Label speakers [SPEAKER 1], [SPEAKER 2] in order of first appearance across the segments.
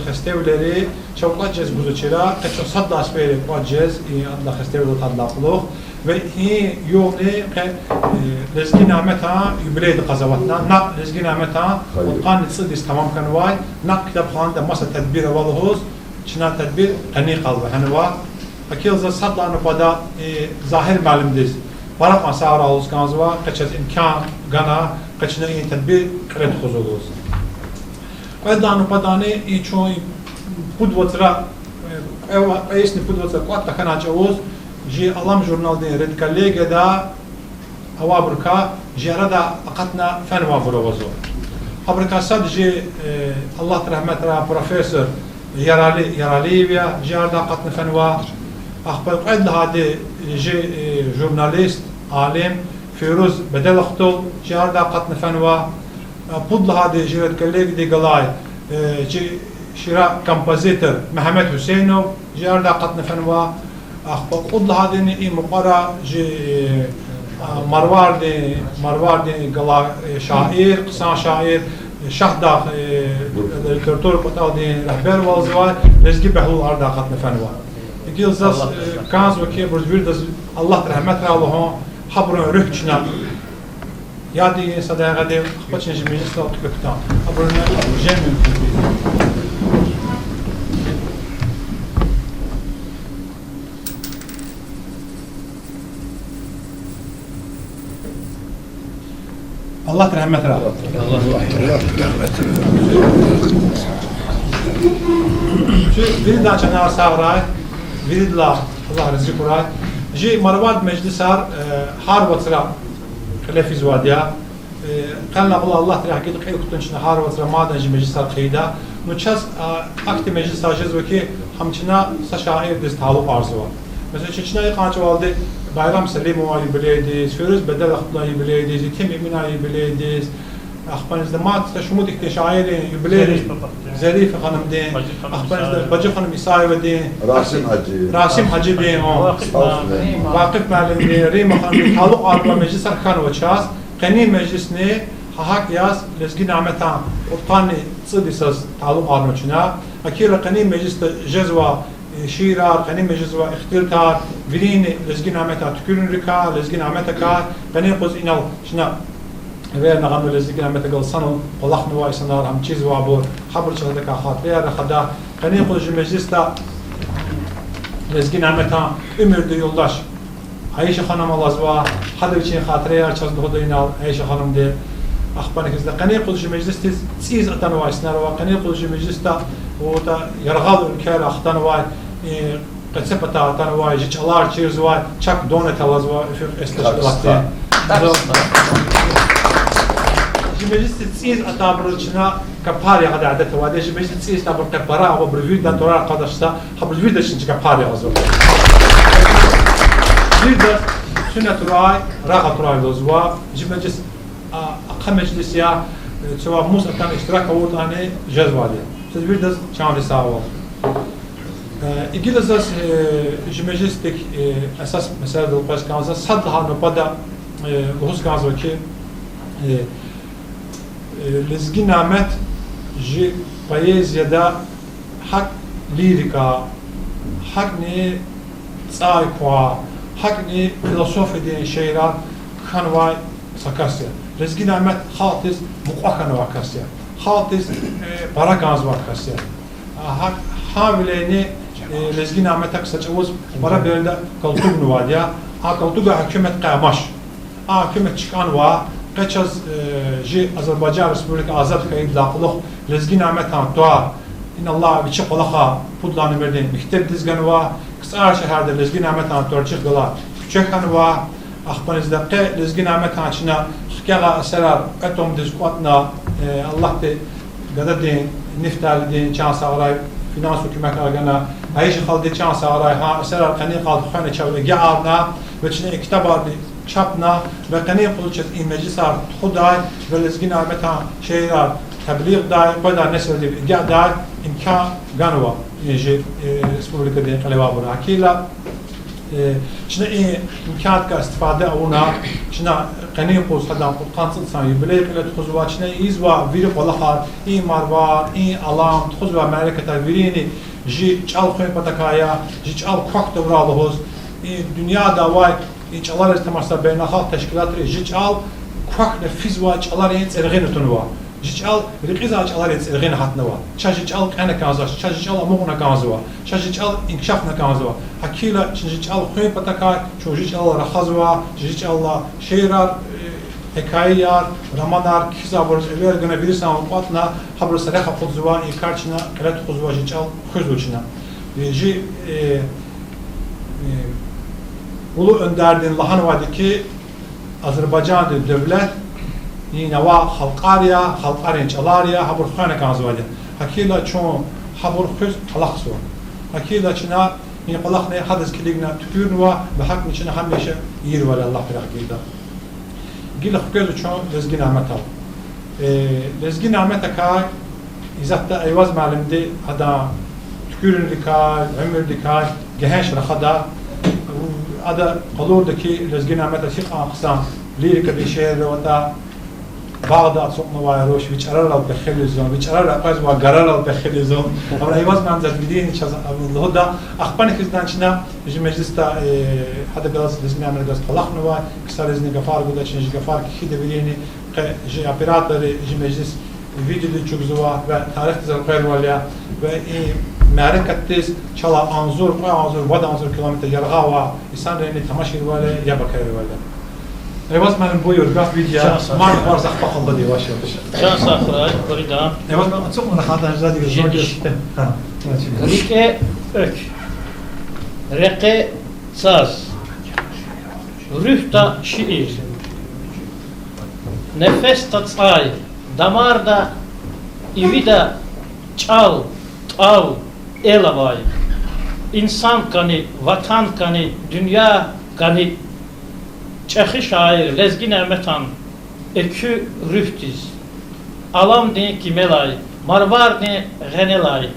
[SPEAKER 1] خستهولری شوقات جز بزرچرا قطع صد داسپیر قطع جز الله خستهول تطلقلو و هی یومه لزگی نعمتها یبلید قزواتنا نق لزگی نعمتها وقان تصدیس تمام کنوای نق کتاب خانده ماسه تدبیر والهوز چنا تدبیر قنی قلبه هنوا اکیل ز صد لانو پدا ظاهر معلوم دیز برق مسار آلوز کانزوا قطع امکان گنا قطع این تدبیر قرد خزولوز قدانو پدانه این چون پودوترا ایسنی پودوترا قط تکنا جوز جي علام جورنال دين رد كالليجا دا اوابركا جيرادا اقتنا فن وافروزو ابركا صد جي الله رحمت را بروفيسور يراليبيا جيرادا قتنا فنوا اخبر قد هذه جي جورناليست عالم فيروز بدل اختو جيرادا قتنا فنوا بود هذه جي رد كالليجا دي قلاي جي شراء كومبوزيتور محمد حسينو جيرادا قتنا فنوا أخبر قد هذه إيه مقارا جي مروار دي قلا شاعر قصان شاعر شهدا الكرتور بتاع دي رهبر والزوال رزقي بحلول أرض قتنا فنوا يقول زاس كانز وكي برزوير دز الله رحمته الله حبر رهجنا يادي صدق غدي خبطش نجم يستوى تكتان حبرنا جميل الله رحمته الله رحمته شو فيد دا چنا ساغراي فيد لا الله رزق راي جي مرواد مجلس صار حار وترا خلافي زواديا قالنا الله تعالى حكيت قيل كنتش نهار وترا ما دا جي مجلس صار قيدا نو چاس اكت مجلس ساجز وكي همچنا سشاعر دستالو ارزوا مثلا چچنا قانچ والده bayram selim olayı bileydiz, Firuz bedel aklayı bileydiz, itim iminayı bileydiz. Akbanızda maatsa şumut ikteşairi bileydiz. Zerife hanım deyin. Akbanızda Bacı hanım İsa'yı deyin. Rasim Hacı deyin. Vakıf Melim deyin. Rima hanım taluk arba meclis arkan ve çaz. Qani meclisini hahak yaz. Lezgi nametan. Urtani sıdisaz taluk arma çuna. Akira qani mecliste cezva شيرار قنيم جزوة اختيرتار فيرين لزجين عمتها تكون ركا لزجين عمتها قنيم قز إنه شنا غير نغنو لزجين عمتها قل صنو والله نواي صنار هم تشيز وابور حبر شغلتك خاط غير خدا قنيم قز مجلستا لزجين عمتها أمر دي يولداش Ayşe Hanım Allah'ızva hadır için hatıraya yarçazdı hodayınal Ayşe Hanım de Akbanekizde qanay qılıcı meclis tez siz atan var snar var qanay qılıcı meclis ta o da yarğal ülkeler axtan var qetsepata atan var jiçalar çiz var çak donet alaz var esteşlattı meclis siz atabrıçına kapar ya da adet var meclis siz tabr kapara o bir da torar qadashta habl bir de şimdi kapar ya azor bir de sünnet ray rahat ray dozwa meclis أقام مجلس يا سواء موسى كان اشتراك أو أنا جذوالي تدبير دز كان رسالة إجيل زاس مجلس تك أساس مثلا القاس كان زاس صد هانو بدا بحث كان زاس كي لزجي نعمت جي بايز يدا حق ليريكا حق ني تسايقوا حق ني فلسفة دين شيرا كان واي سكاسيا رزقي نعمت خاطز مقاكنا وكاسيا خاطز باراكاز وكاسيا حامليني رزقي نعمت اكسج اوز برا بيردا كالتوب نواديا كالتوب حكومة قامش حكومة شكان وا قچاز جي أذربيجان ريسبوبليكا آزاد كاين لاقلوخ رزقي نعمت هم توا إن الله بيشق لها پودلان مردين مختب دزگن وا كسار شهر ده رزقي نعمت هم تورچق گلا كچكن وا أخبار دقيق رزقي نعمت هاشنا خكلا أسرار أتوم دزقاتنا الله ت قدر دين نفتال دين شانس أوراي فينانس وكمك أرجعنا عيش خالد شانس أوراي ها أسرار قني خالد خانة شغل جعلنا وشنا اكتبار شابنا وقني قلت إن مجلسار خداي ورزقي نعمت شيرار تبليغ داي بدر نسل دي جع داي إمكان جنوا يجي ريسبوبليكا دين قلبابنا أكيلا شنا إيه إمكانات كاستفادة أونا شنا قني قوس هذا قانص إنسان يبلغ إلى تخزوا شنا إزوا فيرو والله إيه مروان إيه علام تخزوا ملكة فيريني جي تشال خين بتكايا جي تشال كوك دورالو هوز إيه دنيا دواي إيه تشالار استمرار بين خالق تشكيلات جي تشال كوك نفيزوا تشالار ينس إرغين تنوا جيتشال رقيزة جيتشال ريتس حتنوا شاش جيتشال أنا كازوا شاش جيتشال أمورنا كازوا شاش جيتشال إنكشافنا كازوا حكيلا جيتشال خوي بتكاي شو جيتشال رخازوا جيتشال شيرار حكايار رمانار كيزا برز إلير جنا بيرسنا وقتنا حبر سرخ خذوا إيكارشنا كلات خذوا جيتشال خذوشنا جي ulu önderdin lahan vadiki Azerbaycan devlet نوا خلقاريا خلقارين شلاريا حبر خانة كانزوالي حكيلا شون حبر خز خلاصوا حكيلا شنا من خلاصنا حدث كلينا تكونوا بحق شنا هميشة يروى الله في الحقيقة قيل خكيزو شون لزقي نعمتها لزقي نعمتها كاي إذا أيواز معلم دي هذا تكون لكاي عمر لكاي جهاش رخدا هذا قلور دكي لزقي نعمتها شيء أقسام ليرك بشير وتا بعض أسوقنا ويروش بيشارر البخيلزون بيشارر أقاز وقرر البخيلزون أما أيواز ما عند بدين شاز الهدا أخبارك إذا شنا يجي مجلس تا هذا جالس لازم يعمل جالس خلقنا و كسر لازم جفار قدر شنو جفار كده بديني جي أبيراتر يجي مجلس فيديو اللي تشوفوا وتاريخ تزرقير ولا و معركة تيز شلا أنظر ودا أنظر كيلومتر يرغوا إنسان رأيني تماشي ولا يبكر ولا أيواز من بويور قاف فيديو ما نقدر زخ بقول بدي واش
[SPEAKER 2] شان صخرة بريدة
[SPEAKER 1] أيواز من أتسوق من خاطر جدادي بالزوج
[SPEAKER 2] ريكة أك رقة ساز ريحة شعير نفس تصاي دمار دا إيدا çal tav elavay insan kanı vatan kanı dünya kanı Çexi şair Lezgi Nərmətan ekü rühtiz alam de kimelay marvar de genelay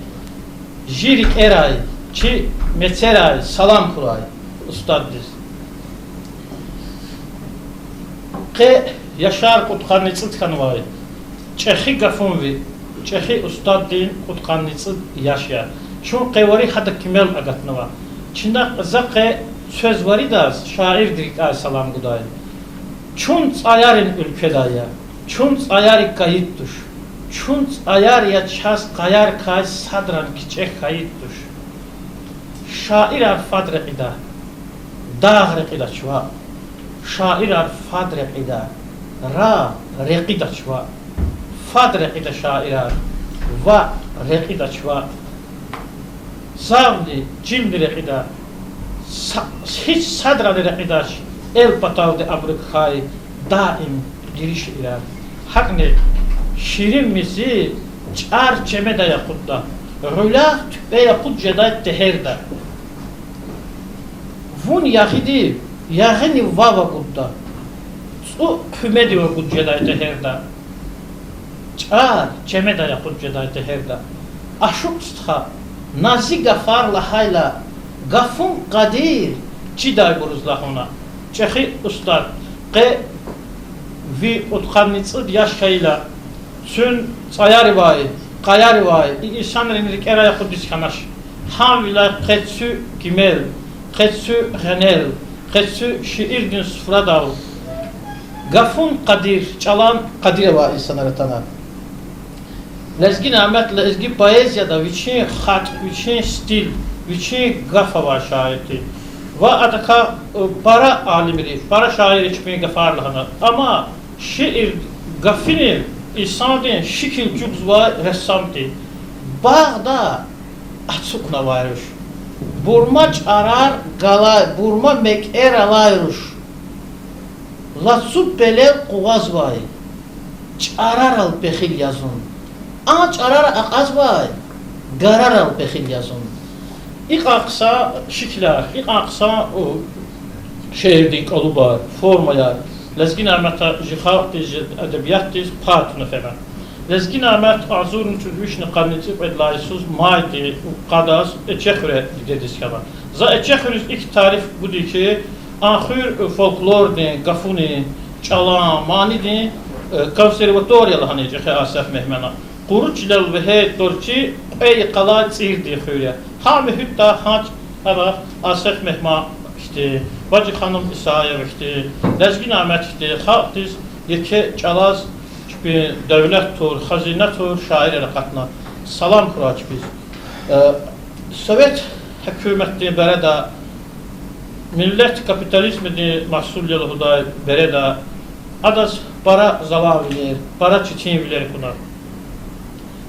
[SPEAKER 2] jirik eray ki meteray salam kuray ustaddiz ke yaşar kutkanıcı kanvay Çexi gafunvi Çexi ustaddin kutkanıcı yaşya şu qevari hada kimel agatnava çinda zaqe söz var da şairdir Aleyhisselam Kuday. Çunç ayarın ülkedaya, çunç ayar kayıt duş, çunç ayar ya ças kayar kay sadran kiçek kayıt duş. Şair fadr ida, داغ رقیده چوا شاعر فاد رقیده را رقیده چوا فاد رقیده شاعر و رقیده چوا سامنی جلد رقیده هیچ صدر رقیدش el patavde Amerika'yı daim giriş iler. Hakne şirin misi çar çeme de yakutta. Rüla tüpe yakut cedayt teherda. Vun yahidi yahini vava kutta. Su kümedi yakut cedayt teherda. Çar çeme de yakut cedayt teherda. Aşuk stha nazi gafarla hayla gafun kadir çiday buruzlahuna. Çexi ustad qe vi utqanitsid yaşkayla sün sayari vay qayari vay insanların eraya kudis kanaş hamila qetsu kimel qetsu ghanel qetsu şiirdin sıfıra dav gafun qadir çalan qadir va insanlara tana lezgi namet lezgi poeziyada viçin xat viçin stil viçin gafa va şairi ve adaka para alimleri, para şairi çıkmaya gafarlığına ama şiir gafini insanın şekil cüzva ressamdı. Bağda açıkna varmış. Burma çarar galay, burma meker alaymış. Latsu bele kuvaz vay. Çarar al pehil yazın. Ama çarar akaz vay. Garar al pehil yazın. İlk aksa şikler, ilk aksa o şehirdik alıbar, formalar. Lezgin Ahmet'a jihatiz, edebiyatiz, partını falan. Lezgin Ahmet azurun çürüyüşünü kanıtıp edlaysız maydi, kadas, eçekure dediz kaba. Za eçekuriz ilk tarif budur ki, ahir folklor din, gafuni, çalan, mani din, konservatoriyalı hani cekhe Asaf Mehmena. Kuruçlel ve hey dorçi, ey kalay tsirdi khüre. Hami hütta haç ama Asaf Mehma işte Bacı Hanım İsa'ya işte Lezgin Ahmet işte halktiz yeke çalaz gibi devlet tur, hazine tur şairlere katına salam kuraç biz. Sovyet hükümeti bereda millet kapitalizmini mahsulyeli huday bereda adas para zalaviler, para çiçeğiler kuna.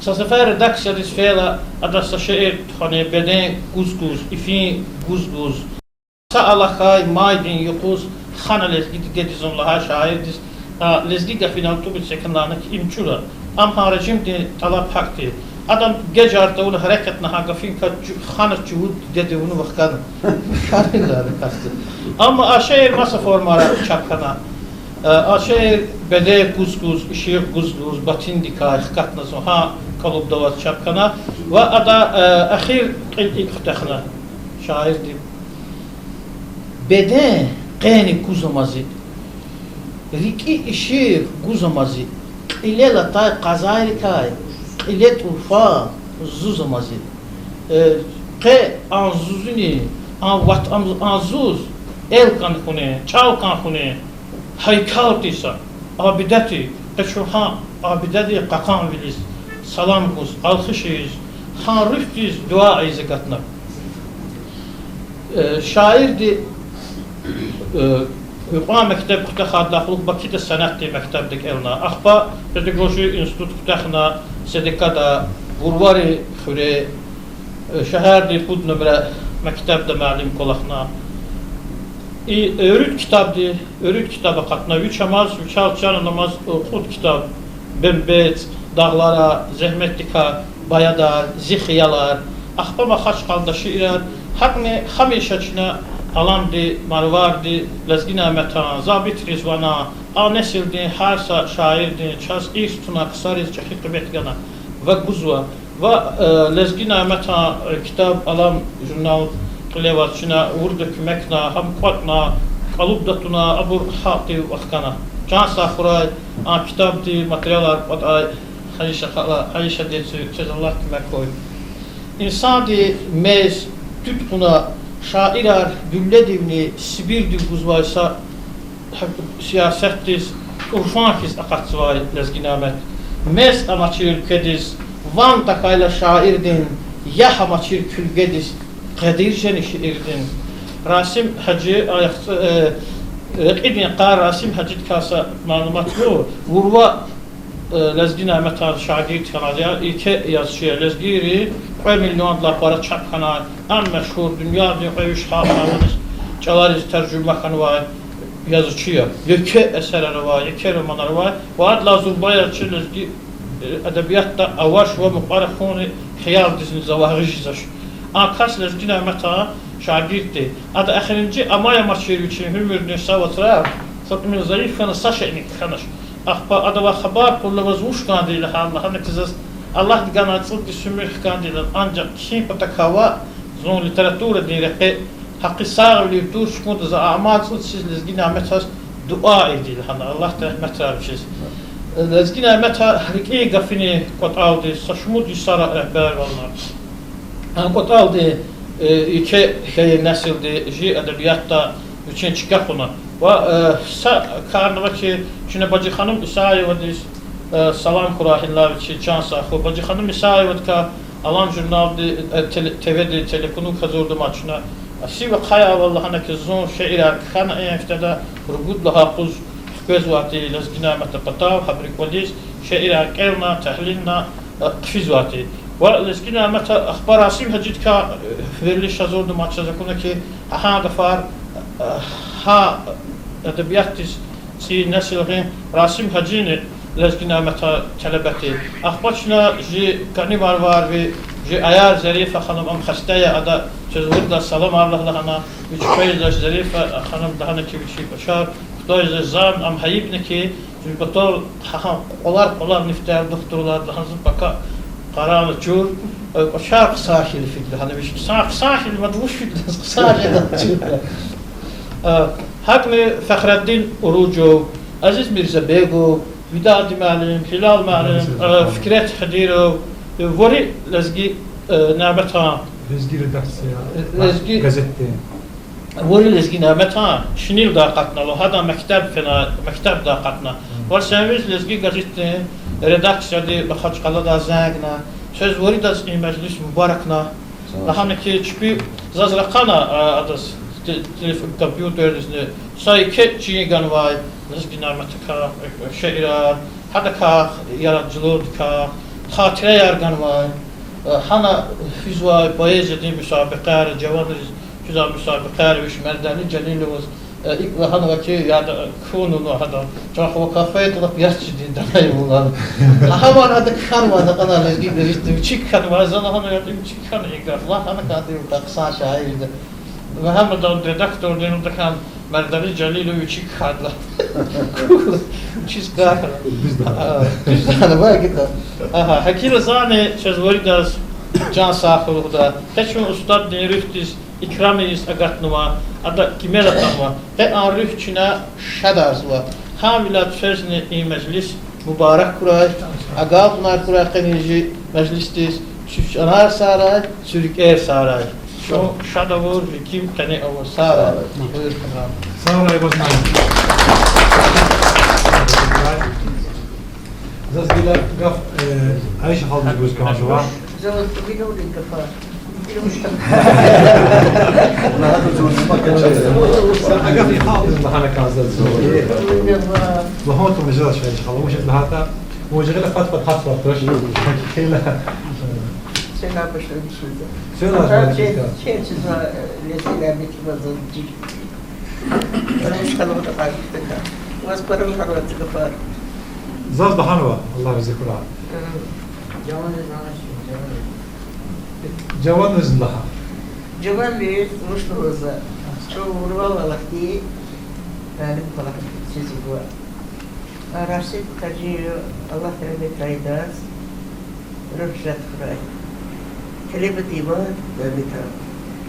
[SPEAKER 2] Sasefer redaksiya disfela adas şehir hani beden guzguz, ifin guzguz. Sa'alakay maydin yukuz khana lezgi gedizun laha şairdiz. Lezgi gafinan tu bitsekanlanak imçura. Am haracim de talab haktı. Adam gece artavulu hareketna ha gafin ka khana çuhud dedi onu vakkan. Şairler kastı. Ama aşağı masa formara çapkana. Aşağı bede guzguz, işi guzguz, batin dikay katna ha kalıp davat çapkana ve ada ahir ilk takhna şairdi. Beden qeni kuzamazı, riki işi kuzamazı, ile latay kazayri kay, ile turfa zuzamazı, qe anzuzuni, anvat anzuz, el kan khune, çav kan khune, haykaltisa, abidati, eşuha abidati qakan vilis, salam kuz, alkışıyız, hariftiz dua izikatna. Şairdi. Hüqqa məktəb qütə xaddaxlıq Bakıda sənətdir məktəbdik elna. Axba pedagojik institut qütəxna sedikada burvari xüre şəhərdi pud nömrə məktəbdə məlim qolaqna. Örüt kitabdı, örüt kitabı qatna. Üç amaz, üç alçan namaz xud kitab. Bembet, dağlara, zəhmətdika, bayadar, zixiyalar. Axba maxaç qalda şiirlər. Haqni xamişəçinə alamdi, marvardi, Lezgin Ahmet'a, Zabit Rizvan'a, Anesildi, Harsa şairdi, Çaz İstuna, Kısariz, Çekik Kıbetgana ve Guzva ve Lezgin Ahmet'a kitap alam jurnal Kılevatçına, Vurduk Mekna, Hamkvatna, Kalubdatuna, Abur Hati Vakana. Can Sahuray, kitabdi, materyalar, Hayişa Detsu, Cezallah Kımek koy. İnsan di mez, tütkuna, şairar güllədivni Sibirdi guzvaysa siyasettiz urfankiz aqatsvay Lezgin Ahmet mes amaçir kediz van takayla şairdin ya amaçir külgediz qadirjeni şiirdin Rasim Hacı قدني قار راسم حجت كاسة معلومات له وروا لزجنا متى شاقيت كناديا إيك يازشيا لزجيري $1 مليون para çap kana en meşhur dünya dünyayı şahlanmış çalarız tercüme kanı yazıcıya yeke eserleri var yeke romanları var ve adla zulbaya çilizgi edebiyatta avaş ve muqarrahuni xiyal dizini zavahıcızaş akas lezgina meta şagirdi adı axirinci amaya marşeviçin hümür nisa ve traf satmin zayıf kana saşenik kanaş ahba adı ve xabar kullu vazvuş kandili Allah hani kızız Allah diganatçılık düşünmür kandili ancak kim patakava zon literatüre direkt hakkı sağlığı tur şkund za amatsız siz lezgina meta dua edil hani Allah da metrabçiz lezgina meta hikî gafini kot aldı saşmud yusara rehber vallar an kot aldı iki nesildi ji edebiyatta üçün çıkakuna ve karnıva ki şimdi Bacı Hanım İsa'yevdiz salam kurahinlar için can sahibi Bacı Hanım İsa'yevdika alan jurnaldı TV'de telefonu kazordu maçına si ve kaya Allah'ına ki zon şeira kana enftada rugud lahaquz göz vakti lezgina metapatav habrik valiz şeira kelna tahlilna kfiz vakti ولكن متى أخبار عاصم هجد كا فرلي شازور دو ماتش زكونا كي ها غفار ها أدبياتيس سي نسل غين راسم هجيني لكن متى طلبتي أخبارنا جي كاني بار في جي أيار زريفة خانم أم خستايا أدا تزور دا سلام الله لهنا ويجبايز زريفة خانم دهنا كي بشي بشار خداي زان أم حيبنا كي جي بطول حقا قولار نفتار دكتورlar لهنزم بكا قرار جور شرق ساحل فكرة هذا مش ساحل مدوش فكرة ساحل حكم فخر الدين أروجو عزيز ميرزا بيغو وداد معلم هلال معلم فكرة خديرو وري لزجي نعمتها
[SPEAKER 1] لزجي رداسيا
[SPEAKER 2] لزجي
[SPEAKER 1] gazetте
[SPEAKER 2] وري لزجي نعمتها شنيل داقتنا لو هذا مكتب داقتنا والسامز لزجي gazetте redaktsiya de Baxaçqalada zəngna söz veridas məclis mübarakna lahanı ki çpi zazraqana adas telefon kompüterni sayke çiğgan vay lezginamatka şeira hadaka yaratıcılıkka xatirə yargan vay hana füzva poeziyada müsabiqələr cavanlar güzel müsabiqələr ve Merdani Cəlilov ilk ve hanım ki ya da kununu hada çok kafayı tutup yaşçıdın danayı bunlar. Aha var adı karma kadar lezgi bir işte küçük kanı var zaten hanım ya küçük kanı ikrar. Allah hanım kadar taksan şairdi. Ve hem de redaktör dönümde kan Merdani Cəlilov küçük kadla. Çiz kahır. Biz de var ki aha hakir zane söz veridas can sahibi da. Teşun ustad deniriftiz ikramiyiz agatnuma ada kimela tamva ve arifçina şadarızva hamilat sözne i meclis mübarek kuray agapnar kuray qenici meclistis şuşanar saray sürük er saray şu şadavur kim tane o saray buyur kanal
[SPEAKER 1] saray bozmay zazgiler gaf ayş halde göz kamaşova
[SPEAKER 3] زود بدون الكفار
[SPEAKER 1] أقفي حافظ لحنا كازل زوجي وهون مجرد شوي شغله مش لهذا وجغله فتفت حفرة ترش كيلا
[SPEAKER 3] سنا بشر بشدة
[SPEAKER 1] سنا
[SPEAKER 3] شيء چیزا لسیلا میتونم زودی رئیس خانم تقاعد کرد و از پرم حرارت کفار
[SPEAKER 1] زاد بحنوا الله يذكرها جوان نزل لها
[SPEAKER 3] جوان بيت مش نوزا شو والله لختي أنا طلعت شيء جوا راشد تجي الله تعالى ترايداس رفشت فراي كلمة إيمان بيتها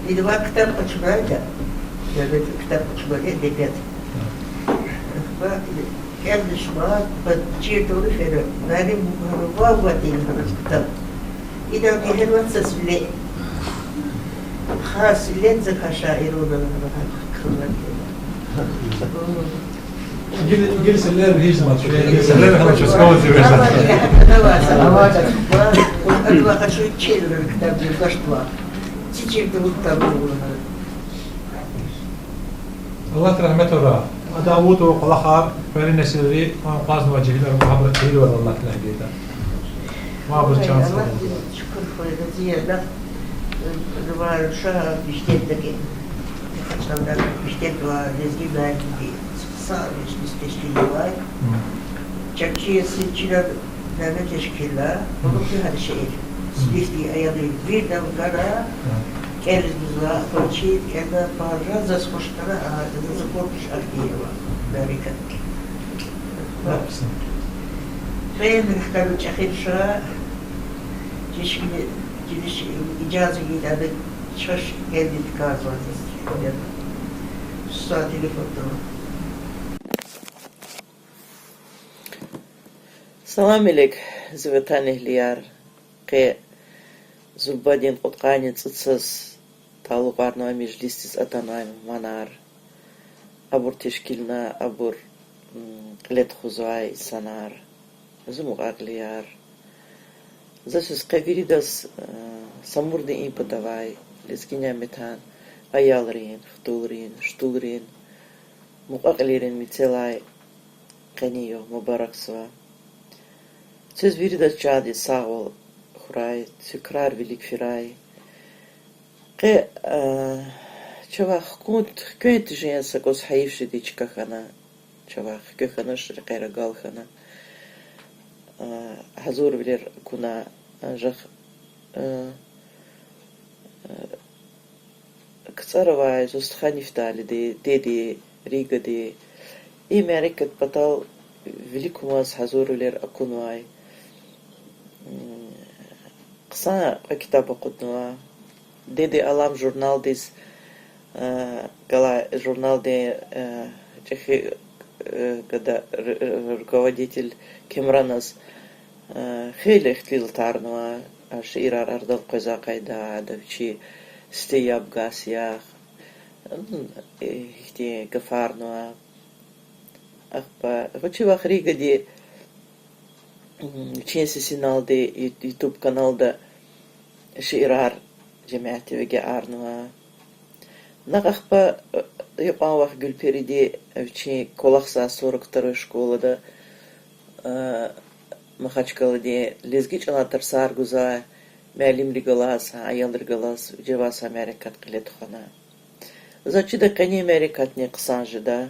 [SPEAKER 3] إذا ما كتاب أشباهه بيت كتاب أشباهه ديت كان الشمال بتجي دوري فيرو نادي مرواتي الكتاب إذا كان واتسس لي خاص لين شاعرون
[SPEAKER 1] جلس الليل هيج ما جلس الليل احنا شو سكوت زي بس
[SPEAKER 3] أنا ما شو تشيل الكتاب الكشطة تشيل الكتاب
[SPEAKER 1] الله رحمة الله داوود وقلخار فلنا سري قاصد وجهنا وحبر كثير والله الله تلاقيته ما برجع
[SPEAKER 3] الله شكر خير زيادة دوباره شهر بیشتر دیگه مثلا بیشتر دو لذی باید دی سالش بیشتری باید چکچی سینچیلا نمی تشکیلا bunu her şey listi ayarı bir de gara keriz bizla koçi kenda parra zas koştara ağzı korkuş aktiye Amerika. Ben müşteri çekişe çeşitli gidiş icazı giderdi çaş geldi kazandı. Saat telefonda.
[SPEAKER 4] Salam aleyk zvetane liyar ke zubadin qutqanit tsas taluqarna meclistis atanay manar abur teşkilna abur qlet khuzay sanar zumuqagliyar zasis qaviridas samurdi in podavay leskinya metan ayalrin shtulrin muqaqlirin mitselay qaniyo mubaraksa Söz veri da çadi sağ ol, huray, tekrar velik firay. Ke çavak kunt jensa kos hayıfşi di çıkakana, çavak kökana şri kayra galkana. Hazur bilir kuna ancak kısara vay zostkhani ftali dedi Riga di i meriket patal великумас hazurlar akunvay. Kısa kitap okudum. Dedi alam jurnaldis gala журналде чехи когда руководитель Кемранас хейле хтил тарнуа аширар ардал козакайда давчи стеяб гасях ихте гафарнуа Хочу Рига di Çinsi sinalde YouTube kanalda şiirar cemaati ve gearnıva. Naqaqpa yapavaq Gülperidi Çin kolaqsa 42 şkolada Mahaçkalı'da lezgiç anlatır sarguza мәлімлі galas, ayalır galas cevas Amerikat qilatuxana. Zaçı da qani Amerikat ne qısanjı da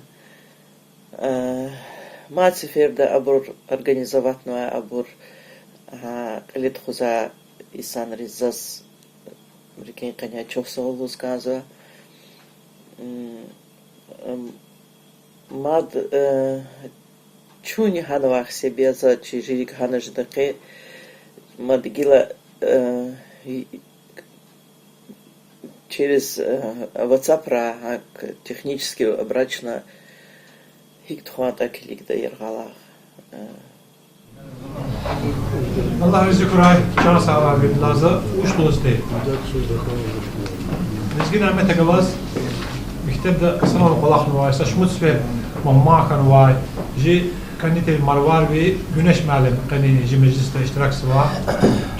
[SPEAKER 4] Мациферда абур организоватная абур лет хуза исан ризас рекин каня човсолу сказа мад чуни ханвах себе за чижик ханаждаке мадгила через WhatsApp технически обрачно Hikt xuata kilik da yergalaq.
[SPEAKER 1] Allah razı kuray, çağ sağlar bir lazı, uç dostu. Nezgin Ahmet Agavaz, mektebde sınavı kolak nuvaysa, şmuts ve mammakan vay, ji kanite marvar ve güneş məlim, kanine ji mecliste iştiraksı var.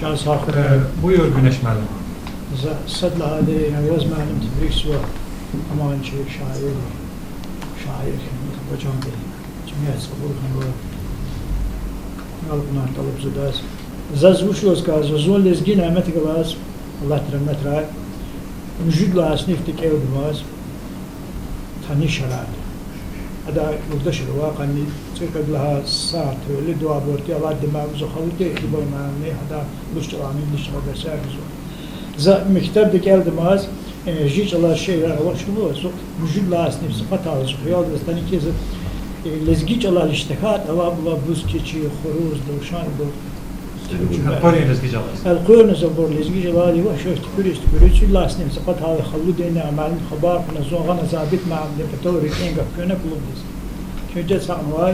[SPEAKER 2] Çağ sağlar.
[SPEAKER 1] Buyur güneş məlim.
[SPEAKER 2] Sadla hadi, yani yaz məlim tibrik suva, aman çelik şair. Şair hocam değil. Cumhuriyet sabır kanı. Alpınar talıp zudas. Zazvushlos kazo zon lezgin Ahmet Gavaz. Allah rahmet ray. Müjidla asniftik evdumaz. Tani şarat. Ada burada şirva kanı çekadlaha saat öyle dua borti Allah demağımızı halıte ibarmani hada luşçalami luşçala sergizo. Za mektebdeki evdumaz. Jiç Allah şeyler var şunu olsun. Müjidla asnif sıfat ağzı. Yalnız tani kez lezgiç Allah iştihat ama bu keçi xoruz duşan bu.
[SPEAKER 1] Kore'ye lezgiç Allah.
[SPEAKER 2] القرن زبور لزجيج بالي وشوفت كوريست لاس نيم سقط هذا خلو دينا عمل خبر كنا زوغنا زابط مع الدكتور كينغ كنا كلوبس شو جت سامواي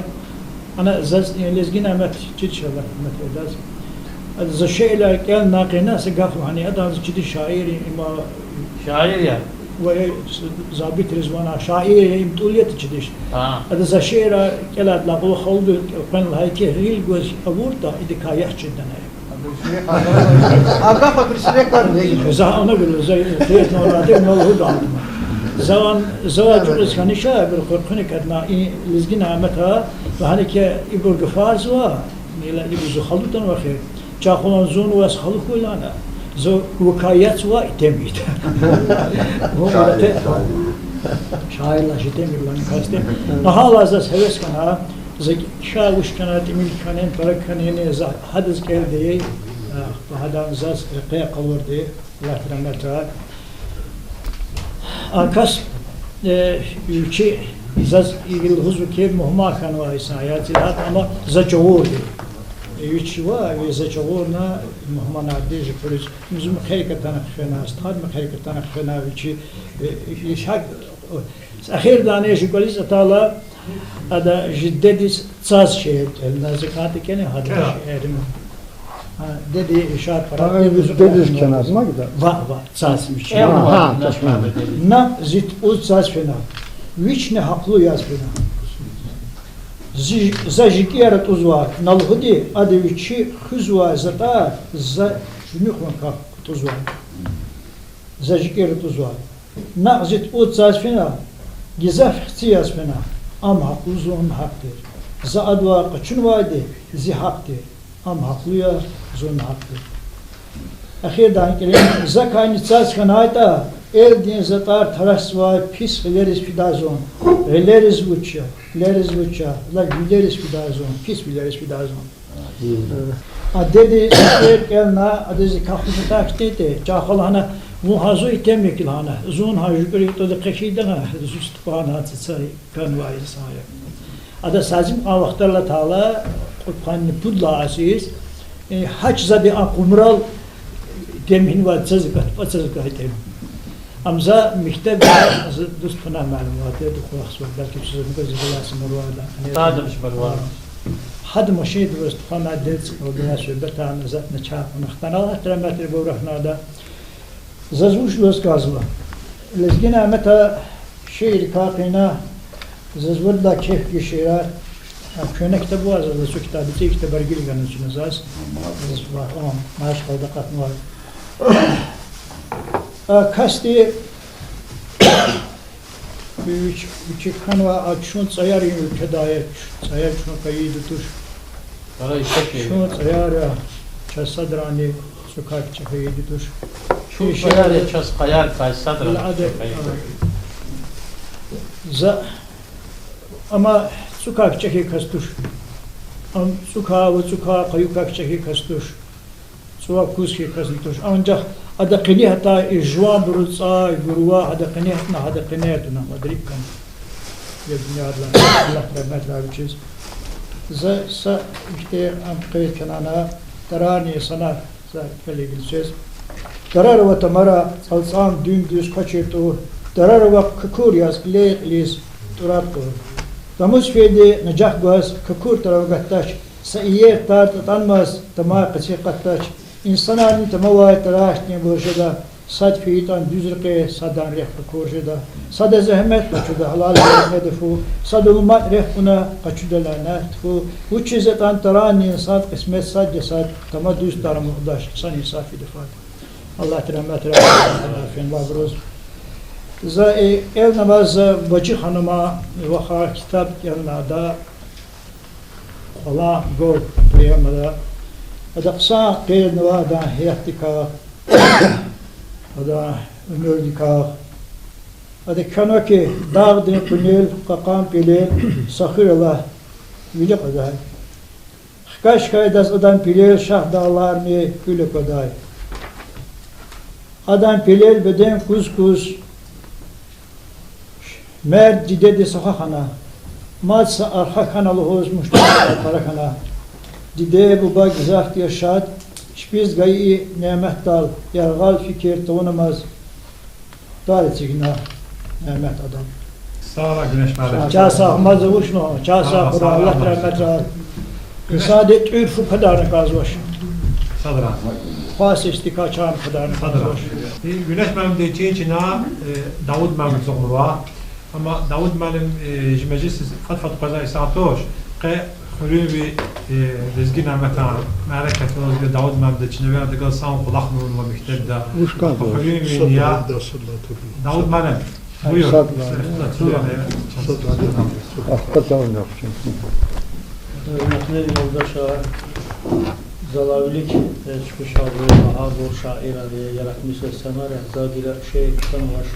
[SPEAKER 2] انا زز لزجينا مت تشيل شغله مت داز هذا الشيء اللي كان ناقي ناس قفوا يعني هذا جدي شاعري ما
[SPEAKER 5] شاعر ya.
[SPEAKER 2] وزابط رزوانا شاعر يمتوليت تشديش هذا الشيء كلا تلاقوا خلو كان هاي ريل جوز ابورتا اذا كايح جدا
[SPEAKER 3] Aga fakir sürekli var.
[SPEAKER 2] زي أنا أقول زي نوراتي نور هو دعم
[SPEAKER 5] زواج رزقانی شاید بر خورخونی کردن این لزگی نعمتها و هنی که ایبر گفاز و میلا ایبر زخالوتن وخیر چاخون زون و از خالو کلانه زو وکایت و ایتمید شاید لاشیتمید لانی کاسته نهال از هوس کنه زی شاوش کنه تیمیل کنن برای کنن حدث کرده و هدام زاز قیق قورده الله رحمته آکاس چی زاز ایل حضور که مهما کنه ایسایاتی لات اما زجورده یوچی و زجور نه مهما نادیج پلیس مزم خیلی کتان خنا استاد مخیلی کتان خنا ویچی یشاق اخیر دانش کلیس اتالا ادا جدیدیس ساز شهر نزدیکاتی کنه هدف شهریم dedi işaret para.
[SPEAKER 6] Dediz kenarına gider.
[SPEAKER 5] Va saz miçi.
[SPEAKER 6] Ha,
[SPEAKER 5] Na zit uz saz fena. Viçne haklı yaz fena. За жикера тузва налгуди адевичи хузва зата за жнюхванка тузва за жикера тузва нагзит от зазфина гизаф хтиясфина ам хакузун хактир за адва качун вади зи хактир ам хаклуя зун хактир ахирдан келен за кайницас канайта Eldin zatar tarasva pis veles fidazon. Veles vucha, la veles fidazon, pis veles fidazon. Adedi kelna adezi kahve taktete. Çakalana muhazu itemekil hana. Zun hajukri to de qashidana zust qana tsari kanvay saya. Ada sazim avaqtarla taala qutqan pudla asis. Haç zadi aqumral demin va tsazgat item. Amza mektep dost bana malumatı dukul xsol belki sizin gözünüzü murvada.
[SPEAKER 2] Tadım şbarvar.
[SPEAKER 5] Had مشيد واستقامة دلت ودنا سبتها نزتنا شاف ونختنا احترامات بورحنا دا زوج لوز كازوا لزجنا متى شيء كاقينا زوج دا كيف يشيرات كنا كتبوا زوج شو كتاب تي كتاب رجل كانوا جنازاس زوج ماش قدقات نور كاستي üç kanva açın sayarı ülkedayet sayar şunu kaydı tur. Şunu sayar çasadrani sokak çaydı tur.
[SPEAKER 2] Şu sayar ças kayar kaysadrani.
[SPEAKER 5] Za ama sokak çayı kastur. Am sokağa ve sokağa kayık çayı kastur. Sokak kuski kastur. Ancak هذا قنيه تا إجوان برصا يقولوا هذا قنيهنا هذا قنيهتنا ما أدري كم يبني الله رحمة الله بيجز ز إشتى أم قيد كنانا تراني سنة ز كلي بيجز ترار وتمرا ألسام دين ديش كشيتو ترار وككور ياس ليه ليس ترابكو تمش فيدي نجاح جواز ككور ترى قتاش سيئة تار تطنمس تمام قصي قتاش İnsanların tamavay taraştı borjeda sad fiitan düzrqe sadan reh korjeda sad zahmet qaçuda halal hedefu sad ummat reh buna qaçuda lanat fu uçizetan tarani sad qismet sad jasad tama düz tar muhdaş san insafi defat Allah rahmet rahmet vabruz za el namaz bacı hanıma vaha kitap yanında Allah gol priyamada هذا قصاء قيل نوادا هيحتكا هذا نوردكا هذا كانوا كي داغ دين قنيل قاقام بيليل سخير الله ويلي قداي خكاش كايداز ادم بيليل شاه داغلار مي كيلي قداي ادم بيليل بدين كوز كوز مرد جديد سخاخنا ماتسا ارخاخنا لهوز مشتاق فرخنا Dide bu bak zahti yaşat, şpiz gayi nimet dal, yargal fikir tonamaz, daretsigna nimet adam.
[SPEAKER 1] Sağ ol Güneş Bey.
[SPEAKER 5] Çasa mazavuşno, çasa kura Allah rahmet rahmet. Saadet ürfü kadarını kazmış.
[SPEAKER 1] Sadra.
[SPEAKER 5] Fas istika çan kadarını kazmış.
[SPEAKER 1] Güneş Bey'in dediği için Davud Bey'in soruğa, ama Davud Bey'in meclisi fatfat kaza isatoş, ki خلوبي لزقين عمتها معركة ولزق داود مبدا تشنوي هذا قال صام بلخم ومحتدة خلوبي يا داود مالم Buyur.
[SPEAKER 6] Sadla.
[SPEAKER 1] Sadla.
[SPEAKER 6] Hasta devam yapacağım.
[SPEAKER 5] Hürmetli yoldaşlar, Zalavilik çıkış aldığı Mahazur şair diye yaratmışsa senaryo, Zadira şey tanımış,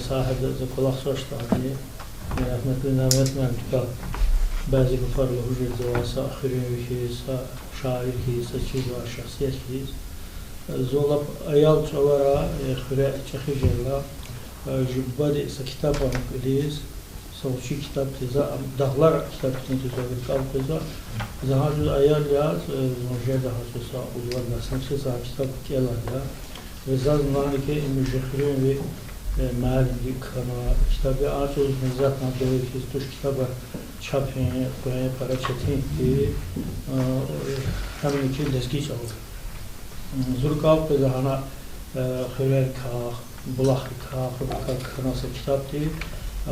[SPEAKER 5] sahibde kulak saçtı diye, rahmetli Mehmet Mehmet'e bazı kufarlı hücret zavası, ahiri kiysa, şair kiysa, çiz var, şahsiyet kiyiz. Zolap ayal çavara, hüre çekicela, jibbadi ise kitap anıklıyız. Soğuşu kitap teza, dağlar kitap teza, kalp teza. Zahacı ayal yaz, mujhe daha sösa, uzvar nasam sösa kitap kelar ya. Ve zazmani ki müjehrin ve mahalli kana kitabı ağaç uzun zaten böyle ki tuş kitabı çapın, koyun para çetin ki hem iki deski çaldı. Zurkav teza hana hürer kağ, bulak kağ, kanası kitap değil.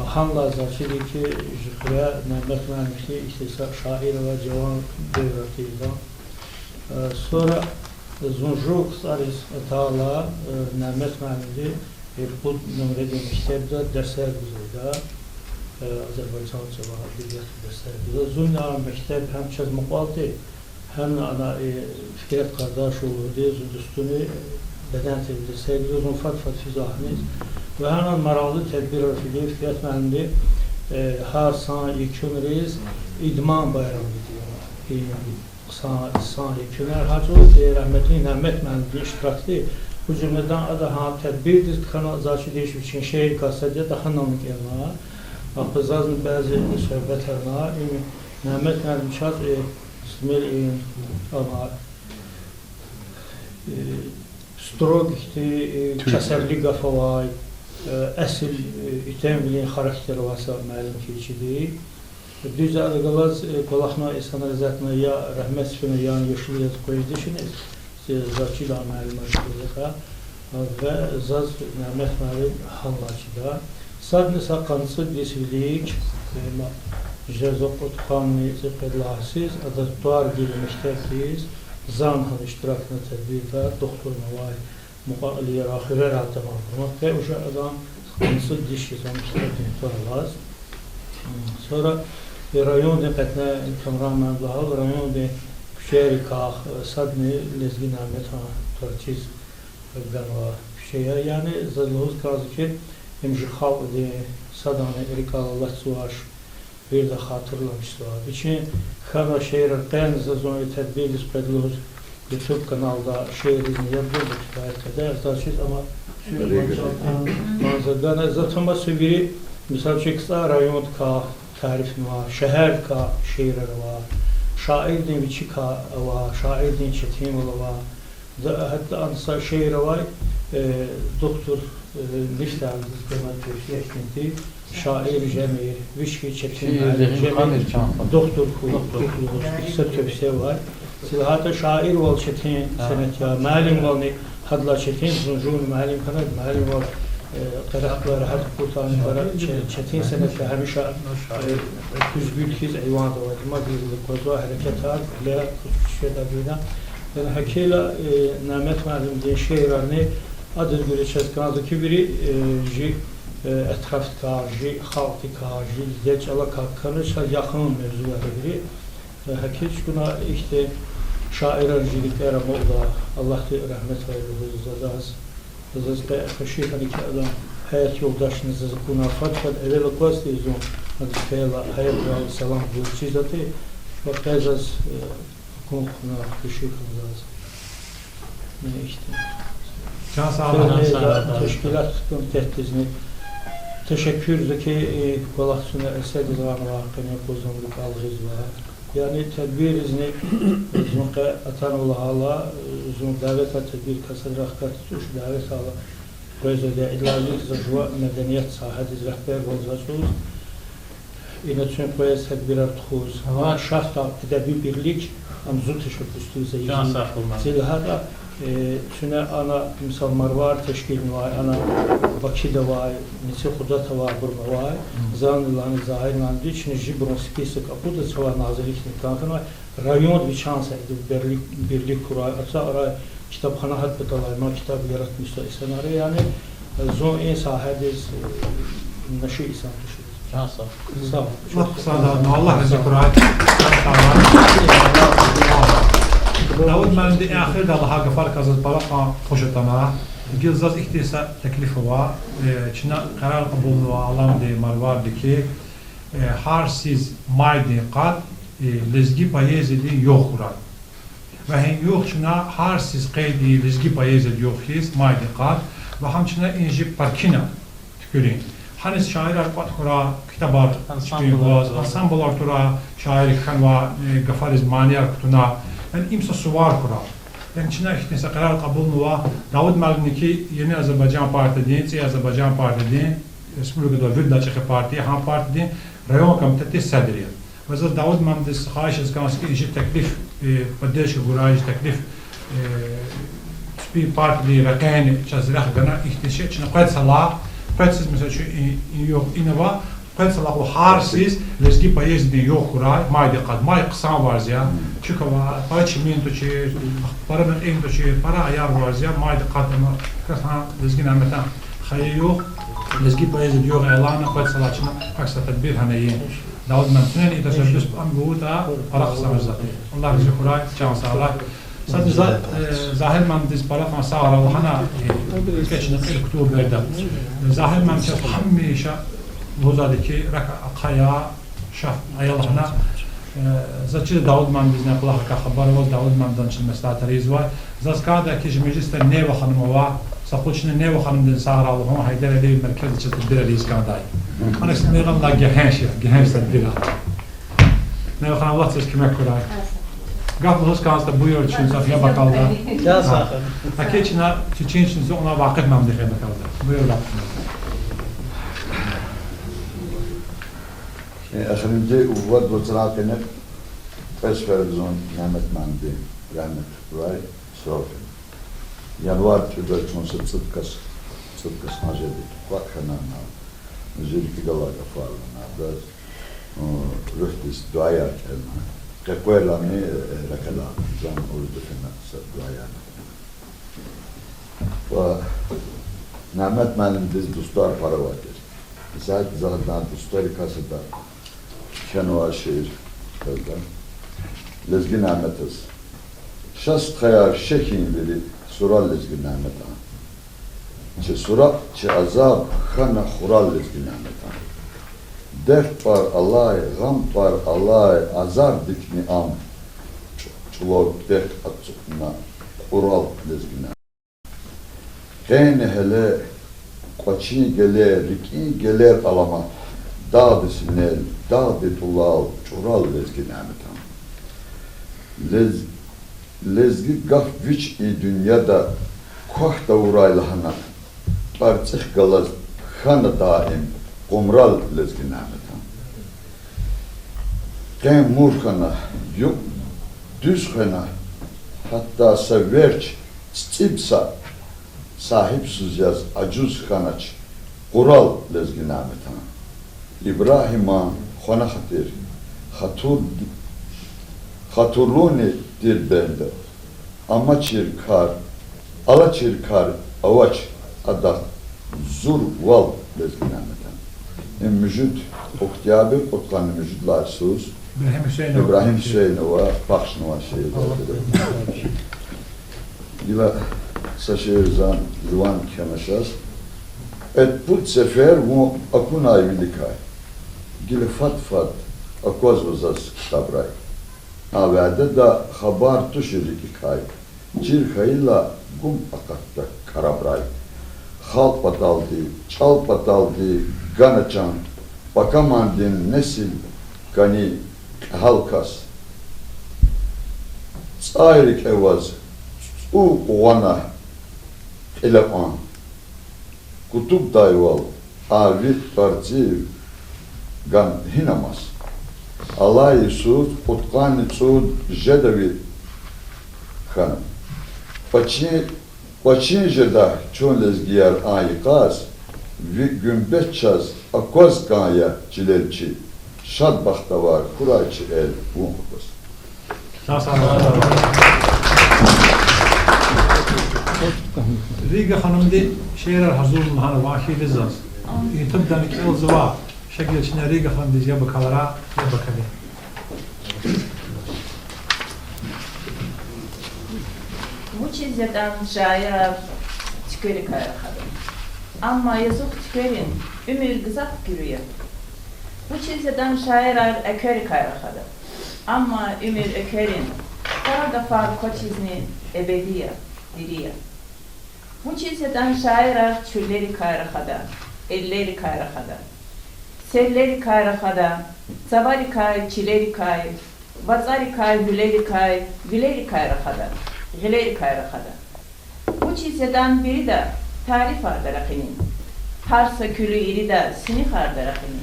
[SPEAKER 5] Ham lazımdı ki Jükhre Mehmet Mehmet'i işte şair ve cevan devletiydi. Sonra Zunjuk Saris Taala Mehmet Mehmet'i bu numaralı mektepte dersler güzeldi. Azerbaycan Cevahir Biliyat dersler güzeldi. Zunla mektep hem çözmek vardı hem ana Fikret kardeş olurdu. Zündüstünü beden tebdil sevgili uzun fat fizahiniz. Ve hemen maraqlı tədbir örfili Fikret müəllimli her sana yekun reis idman bayramı diyor. Sana yekunlar hacı rahmetli Mehmet müəllimli iştiraklı. Bu cümleden adı ha tədbirdir kanal zaçı değişik için şehir kasadiye daha namık elma. Akızazın bazı söhbətlərine Mehmet müəllim şart İsmail ama strog kəsərli qafa var. Əsl itemliyin xarakteri varsa müəllim keçidi. Düz ağız qolaqna İhsan Rəzətnə ya rəhmət sifəmə yan yaşılıyat qoyuduşunuz. Zakçıyla müəllim açıldıqa və zaz Məhəmməd müəllim hallacıda. Sadnı saqqanısı desvilik Jezok Otxanlı Zəqədlahsiz adatuar gibi məktəbdeyiz. Zanhan iştirakına tədbirdə doktor Mavay Muqaliye Rahirə Rəhdəmanlımaq və uşaq adam qanısı diş yazmışdır var. Sonra rayon diqqətinə Kamran Məmlahal, rayon de Küşəri Kağ, Sadni Lezgi Nəhmət Torçiz Qanva Küşəyə, yəni Zadlovuz qazı ki, Emji Xalq de Sadanı Erikalı Suvaş bir də xatırlamışlar. İçin Xana şehir qən zazonu tədbiriz pedloz YouTube kanalda şehrizini yapıyoruz gayet kadar zaten ama manzarada zaten biri misal çeksa rayon ka tarifim var, şehir ka şehirleri var, şairin biçi ka var, şairin çetim var. Hatta ansa şehir var, doktor Niftaviz Kemal Türkiye'nin şair Cemil, Vişki Çetin doktor kısa tövsiye var. Silahata şair ol çetin senetkar, müəllim ol hadla çetin, zunjun müəllim kanad, müəllim ol qıraqları, had kurtanları çetin senetkar, həmişə düzgün kiz eyvanda var. Ma bir koza hareket var, ilə şeydə bina. Yəni həkilə Məhəmməd müəllim diye şeirlərini adı göre çezkanızı ki biri etrafta, xalqika, zecala kanışa yaxın mevzuları biri. Həkiç buna işte şaircilikler ama o da Allah rahmet eylesin az. Zazda xəşi hani ki adam hayat yoldaşınızı buna fatfat evvel qastizon hadi fela hayat ve selam bu çizati ve qazaz konqna xəşi qazaz. Ne işte.
[SPEAKER 1] Can sağ olun.
[SPEAKER 5] Teşkilat tehdizini teşekkür ki kolaqçına əsəd izvanı haqqını pozumluk alğız var. Yani tedbir izni zunqa atan Allah'a zun davet tedbir kasır rahkat tuş davet ala gözde ilahi zajwa medeniyet sahədi rəhbər olacağız. İnatçın qoyas tedbir artxuz. Hava şahta edebi birlik amzu teşebbüsü zilhada Çünkü ana misallar var, teşkil var, ana Bakı'da var, nesi Xudata var, burada var. Zanlılarını zahirlandı, içine jibron spesik, bu da çava nazirlikini kankan var. Rayon bir şans edip birlik kurar, asa ara kitapxana hat betalayma, kitap yaratmışlar senaryo yani
[SPEAKER 2] Zo in sahədəz nəşi insan düşür. Can sağ. Sağ ol.
[SPEAKER 1] Çok kısa da Allah razı kuray. Davud ben de ahir de Allah'a gafar kazanıp para hoşetana. Gilzaz ihtiyasa teklifi var. Çin'e karar kabul var. Allah'ım de marvardı ki har siz maydi kat lezgi payezedi yok kuray. Ve hem yok Çin'e har siz kaydi lezgi payezedi yok his maydi kat ve hem Çin'e inji parkina tükürün. Hani şairler kura kitabar çıkıyor, ansamblar tura şair kanva gafariz maniyar kutuna. Yani imsa suvar kura. Yani Çin'e ihtiyasa karar kabul var. Davud Malniki yeni Azerbaycan Partisi'nin, Çin Azerbaycan Partisi'nin, Respublika'da Vüdda Çekhi Parti, Han Partisi'nin rayon komiteti sedriye. Ve zaten Davud Malniki xahiş etkanız ki işi teklif, поддержка guraj teklif bir partili rakani çazırah gana ihtiyasa Çin'e kayıt salah. Precizno mesela şu yok inova, precizno o harsiz lezgi payezdi yok kuray, maydi kad, may kısan var ya, çünkü var, para çimin toçer, para ben en toçer, para ayar var ya, maydi kad ama kısan lezgi nametan hayır yok, lezgi payezdi yok elana precizno açına, aksa tedbir haneyin. Davud Mansunen iteşebbüs am bu da para kısan zaten. Allah bizi kuray, can sağlar. Sadece zahir mandiz para kan sağlar Allah'ına geçen ilk Oktober'da. Zahir mandiz hamisha vuzadaki raka akaya şaf ayalahına zaçı Davud mandizne kulak ka haber var Davud mandan için mesela tariz var. Zaskada ki mecliste ne ve hanım var. Sakuçne ne ve hanımdan sağlar Allah'ına haydar edeyi merkez için tedbir reis kanday. Ana ismi galla gehenş tedbir. Ne ve hanım Allah siz kime kuray. Gaflı hız kansta buyur için Safiye bakalda.
[SPEAKER 2] Can sağ.
[SPEAKER 1] Hakeçina Çiçin için ona vakit mamdihe bakalda. Buyur bakalda.
[SPEAKER 7] Akhirinde uvvat vazratene pesferzon Mehmet Mandi rahmet kuray sofi. Yanvar tübel çonsa sıdkas hacedi. Vakhanana. Zülki gala kafarlana. Da rühtis duaya kelma. Recuerda mi rakala. Zan orada fena duaya. Ve Mehmet Mandi'z dostlar para vardır. Zaten dostları kasıda Şenova şehir kazdan. Lezgin Ahmet'iz. Şast kayar şekin veri sural lezgin Ahmet'an. Çe surat, çe azab, khana khural lezgin Ahmet'an. Dert var Allah, gam var Allah, azar dikni am. Çulok dert atsukna, kural lezgin Ahmet'an. Gene hele Qaçı geler, riki geler alama, dağ sinel, dağ tulal, çural lezgi nametan. Lezgi gaf viç dünyada, koh da uraylahana, parçık galaz, khana daim, kumral lezgi nametan. Gen murkhana, yuk düz khana, hatta severç, çipsa, sahipsiz yaz, acuz kanaç, kural lezgin Ahmet'an. İbrahim'a khona khatir, khaturluni dir bende. Ama çirkar, ala çirkar, avaç, adak, zur val lezgin Ahmet'an. Müjüt, oktiyabi, otkanı müjütlar sus. İbrahim Hüseyinova, Pakşnova şehirde. Diva Saşehir'den Livan Kemeşas. Et put sefer mu akunay vilikay. Gile fat akoz vazas tabray. Averde da habar tuşirik ikay. Cirkayla gum akatta karabray. Hal pataldi, çal pataldi, ganaçan. Bakamandin nesil gani halkas. Tsayrik evaz. Uğana eleman kutup dayval avit parti gan hinamas alay sud utqan sud jedavi khan paçin jeda çon lezgiyar ayqas vi günbeçaz akoz kaya çilelçi şad baxtavar kurayçı el bunqos
[SPEAKER 1] Sağ Riga Hanım de şeyler hazırlanın hani vahiydi zaz. Tubdan iki yılzıva şekil içinde Riga Hanım diye bakalara ya bakali.
[SPEAKER 8] Vücizden şair tükeri kayakadım. Ama yazık tükerin, ümür gızak gürüyor. Vücizden şair ekeri kayakadım. Ama ümür ekerin, kara gafar koçizni ebediye, diriye. Vücizden şair çülleri kayakada, elleri kayakada. Selleri kayakada, zavari kay, çileri kay, vazari kay, hüleri kay, güleri kayakada. Gileri kayrakada. Bu çizgiden biri de tarif ardarakinin. Parsa külü iri de sinik ardarakinin.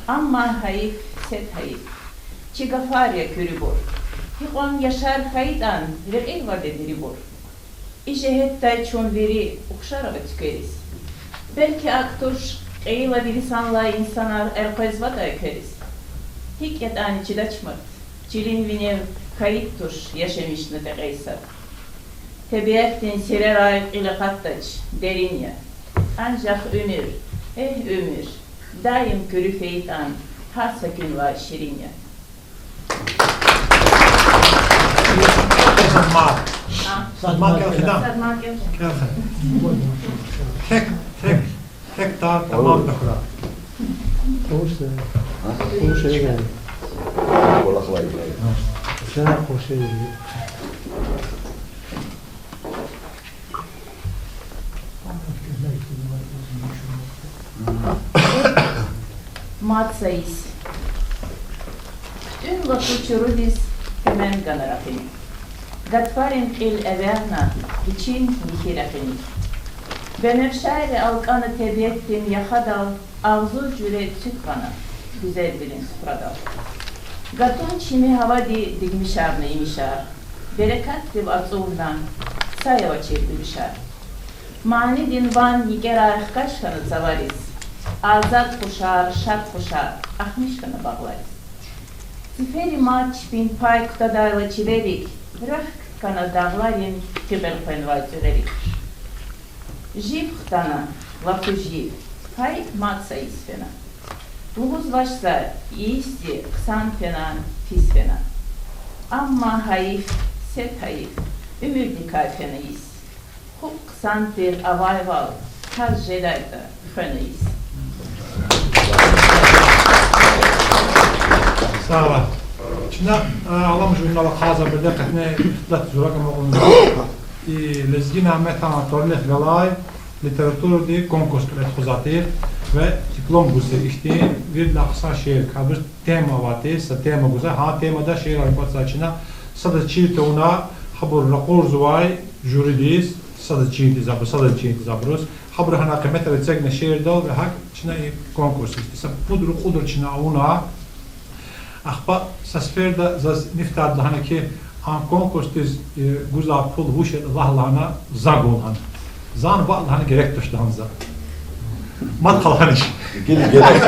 [SPEAKER 8] Amma hayif, set hayif. Çigafarya külü bor. Hikon yaşar haydan bir el var dediri bor. İşehette çon veri ukşara ve tükeriz. Belki aktur eyla bir insanla insanlar erkezva da ökeriz. Hiket ani çidaçmat. Çilin vinev kayıttur yaşamışını da gaysar. Tebiyetin sirer ayet ile kattaç, derin ya. Ancak ömür, ömür, daim körü feytan, hasa gün var şirin ya.
[SPEAKER 1] Sadma gel khidam.
[SPEAKER 8] Sadma gel.
[SPEAKER 1] Tek tamam da kura.
[SPEAKER 6] خوش شيء
[SPEAKER 7] Kola kılayım.
[SPEAKER 6] شنو خوش شيء
[SPEAKER 8] Matsayız. Dün vakit çürüdüz hemen ganarafini. Gatfarin il everna, için nikirafini. Benefşehir'e alkanı tebiyettin yakadal, ağzı cüre tükkana, güzel bilin sufradal. Gatun çimi hava digmişar neymişar, berekat div azurdan, sayava çevirmişar. Mani din van yiger arkadaşkanı zavariz, azad kuşar, şart kuşar, ahmişkanı bağlarız. Ziferi maç bin pay kutadayla çilerik, rıhk kana dağlarin kibel penva zürerik. Jiv htana, lafı jiv, pay matsa isfena. Buğuz başsa iyisi kısan fenan, fis fenan. Amma hayif, set hayif, ümür dikay fenayis. Huk kısan bir avayval, kaz jelayda fenayis.
[SPEAKER 1] Sağ ol. Şimdi Allah'ım jurnala kaza bir de katne lat zura kama onu. Lezgina meta torleh galay literatür di konkurs kılet xuzatir ve diplom guze işte bir laksa şiir kabir tema vati sa tema guze ha temada şiir alpatsaçına sada çiğte ona habur rakor zuvay juridis sada çiğte zabrus habur hana kıymet ve zegne şiir dal ve hak çına konkurs işte pudru kudur çına ona Ахпа сасферда заз нифтад лахана ки ан конкурстиз гуза пул вушет лахлана загулхан. Zan ba lahana gerek tuşlan za. Mat kalaniş.
[SPEAKER 7] Geli gerek.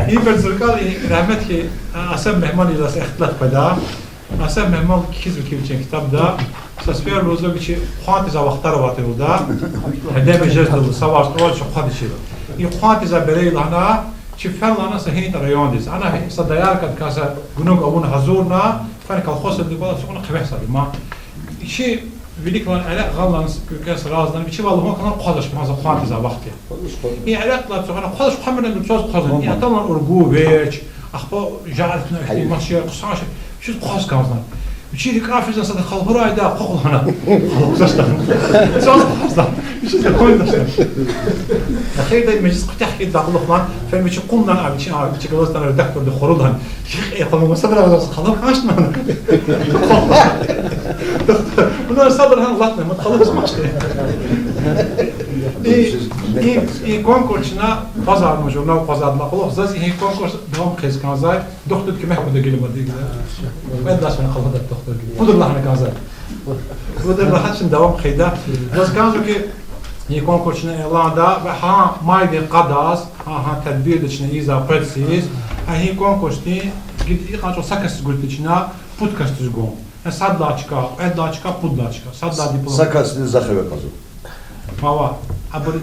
[SPEAKER 1] İyi bir zırkal rahmet ki asem mehman ilası ihtilat peda. Asem mehman kiz bir kibiçen kitabda sasfer rozo biçi kuantiza vaxtara vatı da. Hedeme jezdalı savaş oval çok hadişi. İyi kuantiza berey lahana çiffer lahana sahiyet rayondiz. Ana sadayar kad kasa gunug avun hazurna fan kalxos di bala sonra qibeh sabi ma. İşi bilik lan ala galans kökes razdan biçi vallahi kana qadaş maza kuantiza vaxtı. İyi alaqlar sonra qadaş hamdan söz qazan. İyi tamam urgu veç. Axba jaatna ihtimaşya qsaş. Şu qas qazan. Biçi kafizan sada xalqurayda qoqlana. Qasdan. Söz qasdan. Biçi de koydaşlar. Axir da meclis qtahki daqlıqlan fen biçi quldan abi biçi qlasdan redaktor de xoruldan. Yaxamı sadra razı xalq qaştma. Bunlar sabırhan latma, mutkalık maçtı. İyi konkursuna pazar mı jurnal pazarla olur. Zaten iyi konkurs devam kez zay. Doktor ki mehmede gelmedi gider. Ben de sonra kalmadı doktor gibi. Budur lahne kanzay. Budur rahat şimdi devam kayda. Zaten ki iyi konkursuna elada ve ha mayde qadas ha tedbir içine iza precis. Ha iyi konkursti git ilk önce sakız gültüçüne podcast zgon. sadlačka, edlačka, pudlačka. Sadla diplom.
[SPEAKER 7] Sakasni zaheve kazu.
[SPEAKER 1] Hava. Abur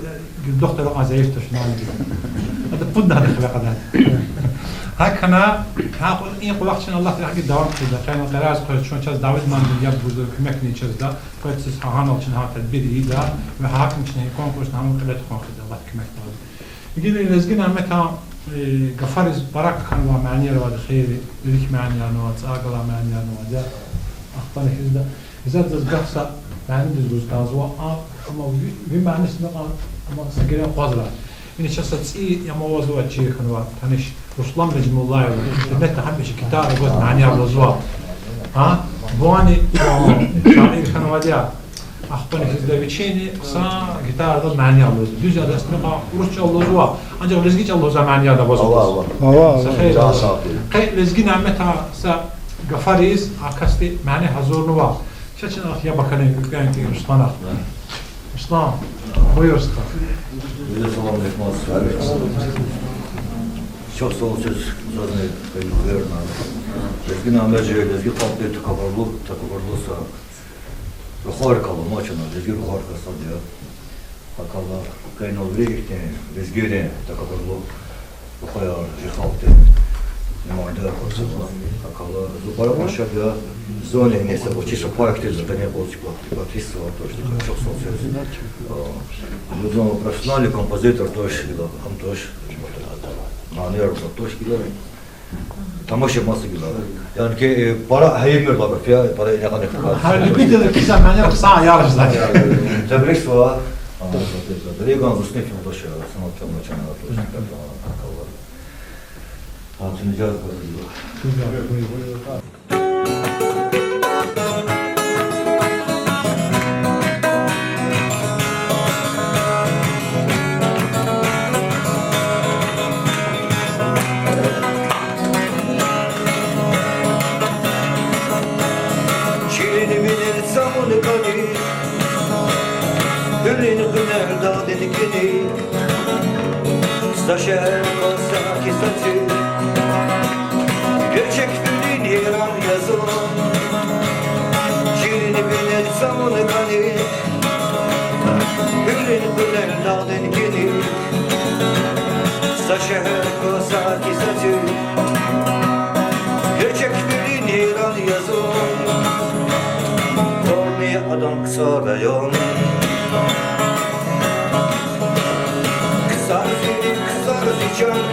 [SPEAKER 1] doktor azayif tuşnan gibi. Hadi pudla dikve kadar. Hakana, ha این وقتشون الله تحقیق دوام کرده. خیلی قرار است چون چیز داود من دیگه بزرگ کمک نیچز دا. باید سیز هان آلچن ها تدبیر ایدا و حاکم چنین کنکورس نامون قلت خون خدا الله کمک داد. میگه لزگین همتا قفارز برک خانوا معنی رو واد خیری لیک معنی آنواد آگلا معنی آنواد یا اختار کشیده. إذا تزقفص معنی دزگوز کازوا اما وی معنی سنا اما سگیرن قادرات. این شخص سی یا موضوع چی خانوا تنش Ruslan Necmullah net tahabbış kitabı göz mani abuzwa ha buani şair xanavadiya axtani hizdeviçini sa gitarda mani abuzwa düz adasını Rusça abuzwa ancak lezgiç abuzwa mani da bozuldu
[SPEAKER 6] Allah
[SPEAKER 7] Can saati.
[SPEAKER 1] qey lezgin ameta sa gafariz akasti mani hazurnu var çeçin ya bakalım yükleyen ki Ruslan Ruslan buyur usta
[SPEAKER 9] Çok sağ ol söz zaten veriyorum abi. Lezgin amacı lezgin tatlı takıbarlısa ruhar kalır maçına lezgin ruhar kasar diyor. Hakalla kaynol birlikte lezgin takıbarlı ruhar jihafte nemada korsuzla hakalla zubara başa diyor. Zone neyse bu çeşit parkta zaten bolçukla batisi var çok sağ ol söz. Людно профессиональный композитор тоже am тоже Anlıyorum toş gidiyor. Tamaşa masa gidiyor. Yani ki para hayırmıyor tabii. Para ne kadar.
[SPEAKER 1] Hayır bir de kısa mani kısa yarışlar.
[SPEAKER 9] Tebrik soğa. Regan bu sınıf yoldaşı sanat çanı toş. Hatırlayacağız böyle.
[SPEAKER 10] Zaşer olsa kisatı gerçek bir yaran yazılan şiirini bilir zamanı kanı Hürrin bilir dağden geni Zaşer olsa kisatı gerçek bir yaran yazılan Korneye adam kısa rayon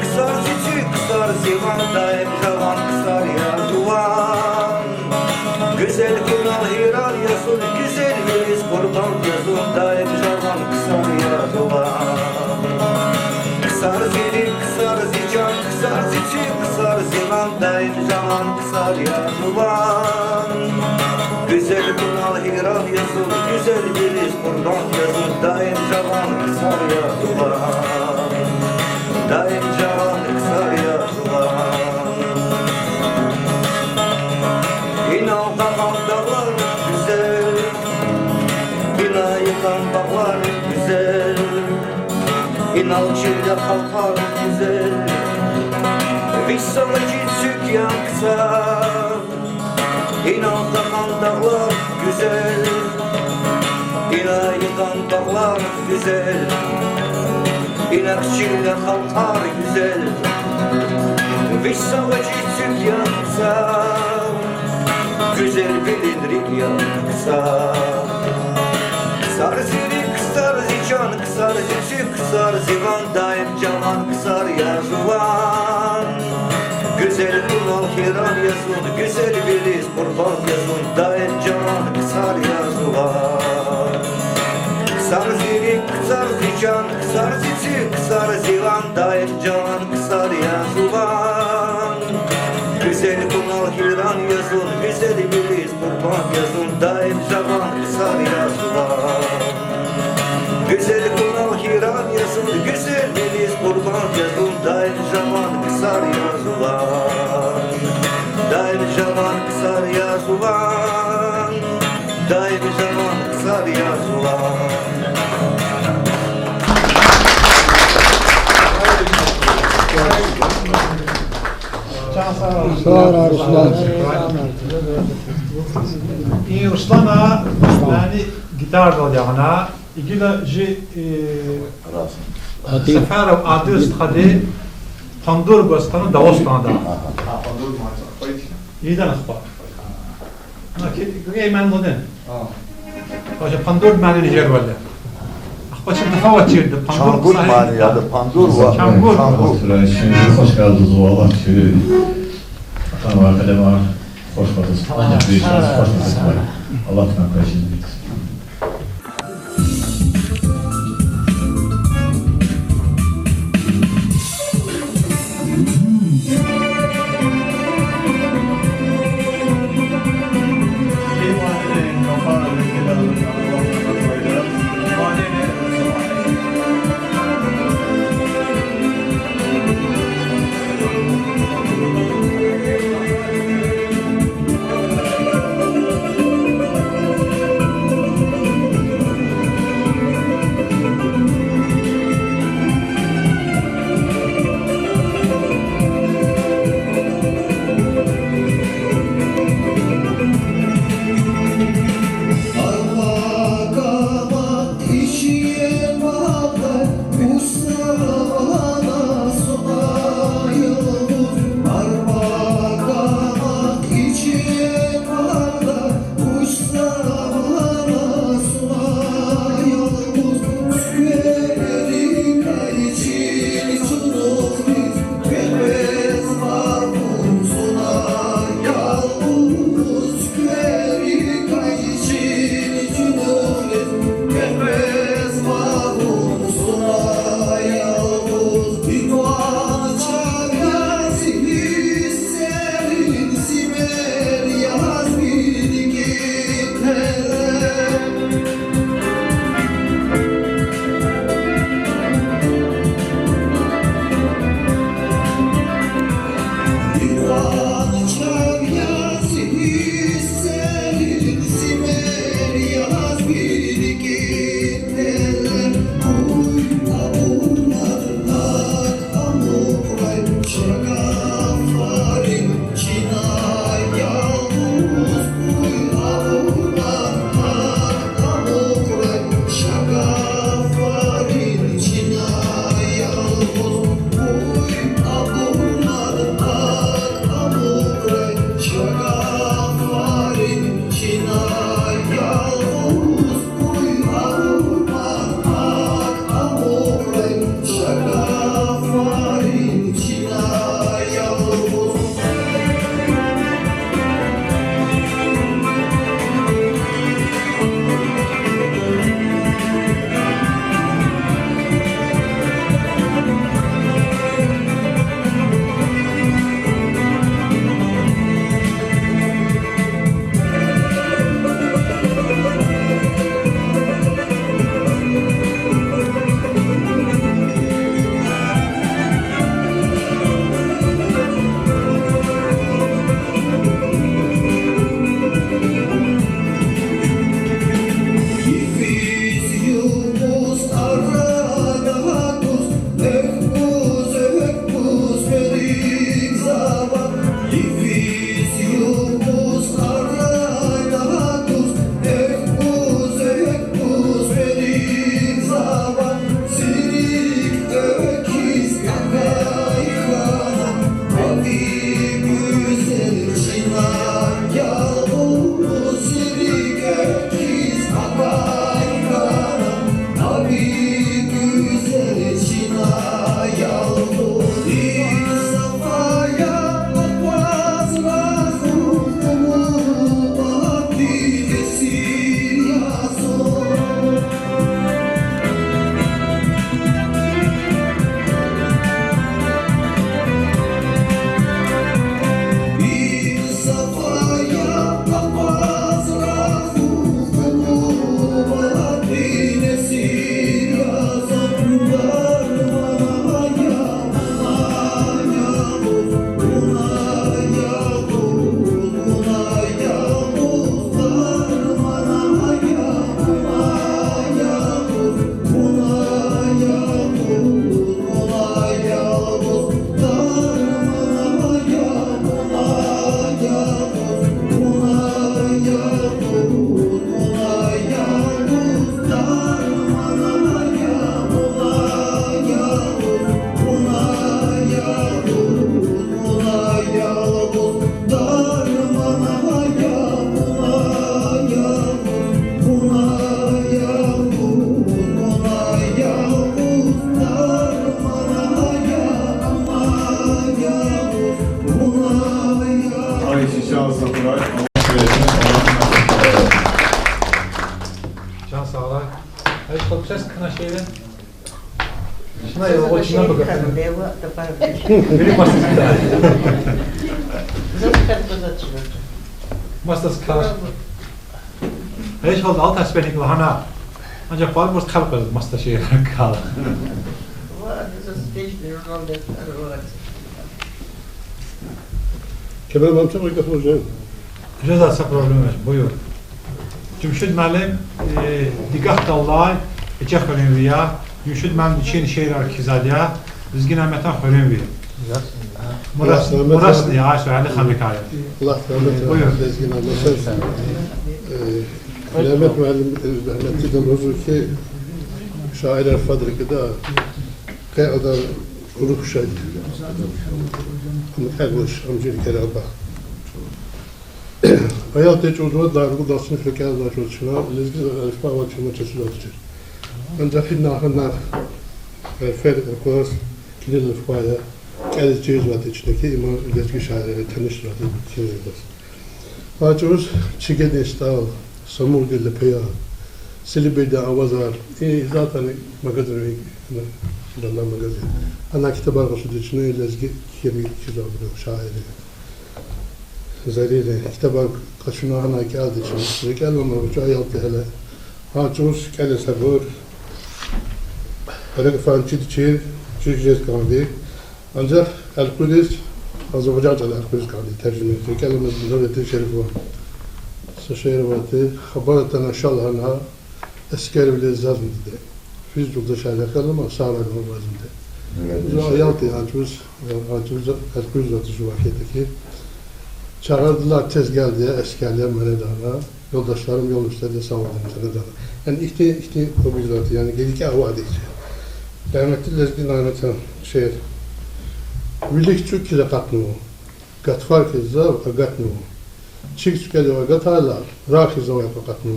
[SPEAKER 10] Kısar çiçek, kısar zivan, daim javan, kısar ya duvan Güzel kınal hirar yazın, güzel veriz kurban yazın Daim javan, kısar ya duvan Kısar zirik, kısar zican, kısar çiçek, kısar zivan Daim javan, kısar ya duvan Güzel kınal hirar yazın, güzel veriz kurban yazın Daim javan, kısar ya duvan Daim cavan kısar yazılan İnan kaman dağlar güzel İnan yıkan dağlar güzel İnan çilde kalkar güzel Vissana gitsük yanksa İnan kaman dağlar güzel İnan yıkan dağlar güzel İnakçıyla kalkar güzel Vissava çiçek yansa Güzel bilinrik yansa Kısar zirik, kısar zican, kısar ziçik, kısar zivan Daim cavan, kısar yazılan Güzel kulal kiran yazın, güzel biliz kurban yazın Daim cavan, kısar yazılan Kısar zirik, kısar zican, kısar ziçik, kısar zivan Daim cavan, kısar yazılan Güzel kunal hiran yazın, güzel biliz kurban yazın Daim cavan, kısar yazılan Güzel kunal hiran yazın, güzel biliz kurban yazın Daim cavan, kısar yazılan Daim cavan, kısar yazılan Daim cavan, kısar yazılan
[SPEAKER 1] Can sağ ol.
[SPEAKER 6] Sağ ol Ruslan.
[SPEAKER 1] İyi Ruslan'a yani gitar dalacağına İgila ji sefer adı istihadi Pandur Bastanı Dağıstan'da. İyiden akbar. Gıgay men dodun. Hoca Pandur mani nijer valle. Akbar şimdi tefavut çirdi.
[SPEAKER 7] Çangur mani ya da pandur var.
[SPEAKER 1] Çangur.
[SPEAKER 11] Şimdi hoş geldiniz oğlan. Şimdi atam var, kalem var. Hoş geldiniz. Ancak bir işiniz hoş geldiniz. Allah tanrı karşınızda.
[SPEAKER 10] Right.
[SPEAKER 11] şans Sakuray. Allah versin. Allah
[SPEAKER 1] Can sağlar. Hayır, çok ses kına şeyden. Şuna ya, o içinden bakalım. Benim masası da. Masası kar. Hiç oldu, alt asperlik var hana. Ancak var mı kalp edildi masada şey kal.
[SPEAKER 6] Kemal Mamça mikrofon hocam.
[SPEAKER 1] Güzel problem var. Buyur. Cümşid müəllim diqqət dallay, ecə xölünviyə, Cümşid müəllim için şehir arkizadiyə, Rizgin Əhmətən xölünviyə. Muraslı ya, Suali Xamikaya.
[SPEAKER 6] Allah rahmet
[SPEAKER 1] Buyur.
[SPEAKER 6] eylesin. Lezgin anlasın. Mehmet müəllim rahmetlidən huzur ki, şairler fabrikada qeyada ruh şahid. Əqliş, amcir kərəbə. Hayat hiç uzun darbu dasını frekans açılışına, lezgi alfa ve çima çeşitli açılır. Ancak bir nahana ferq kurs kilil alfaya kez çiz var içindeki imam lezgi şairleri tanıştırdı çizilmez. Hacımız çiğe destal, samur dille peya, silibede avazar, zaten magazin dallar magazin. Ana kitap arası içine lezgi kemi çizildi şairi. Zalile kitaba kaçına hana geldi için gelmem ama çay yaptı hele hacımız gele sabır böyle falan çiğ kaldı ancak el-Kudüs Azerbaycan'da el-Kudüs kaldı tercüme etti kelimesi devleti şerif var şehir vardı haberden inşallah ana esker bile zazm dedi biz yolda şeyler kaldı ama sağlar olmazdı bu ayaltı hacımız el-Kudüs vardı şu vakitteki çağırdılar tez geldi eskerler Menedana. Yoldaşlarım yol üstünde sağ olun Menedana. Yani ihti o bizatı yani gelik avadi. Rahmetli Lezgin Ahmet'in şehir. Villik çok kile katnu. Gatfar kizza agatnu. Çık çıkeli ve gatala rahiza ve katnu.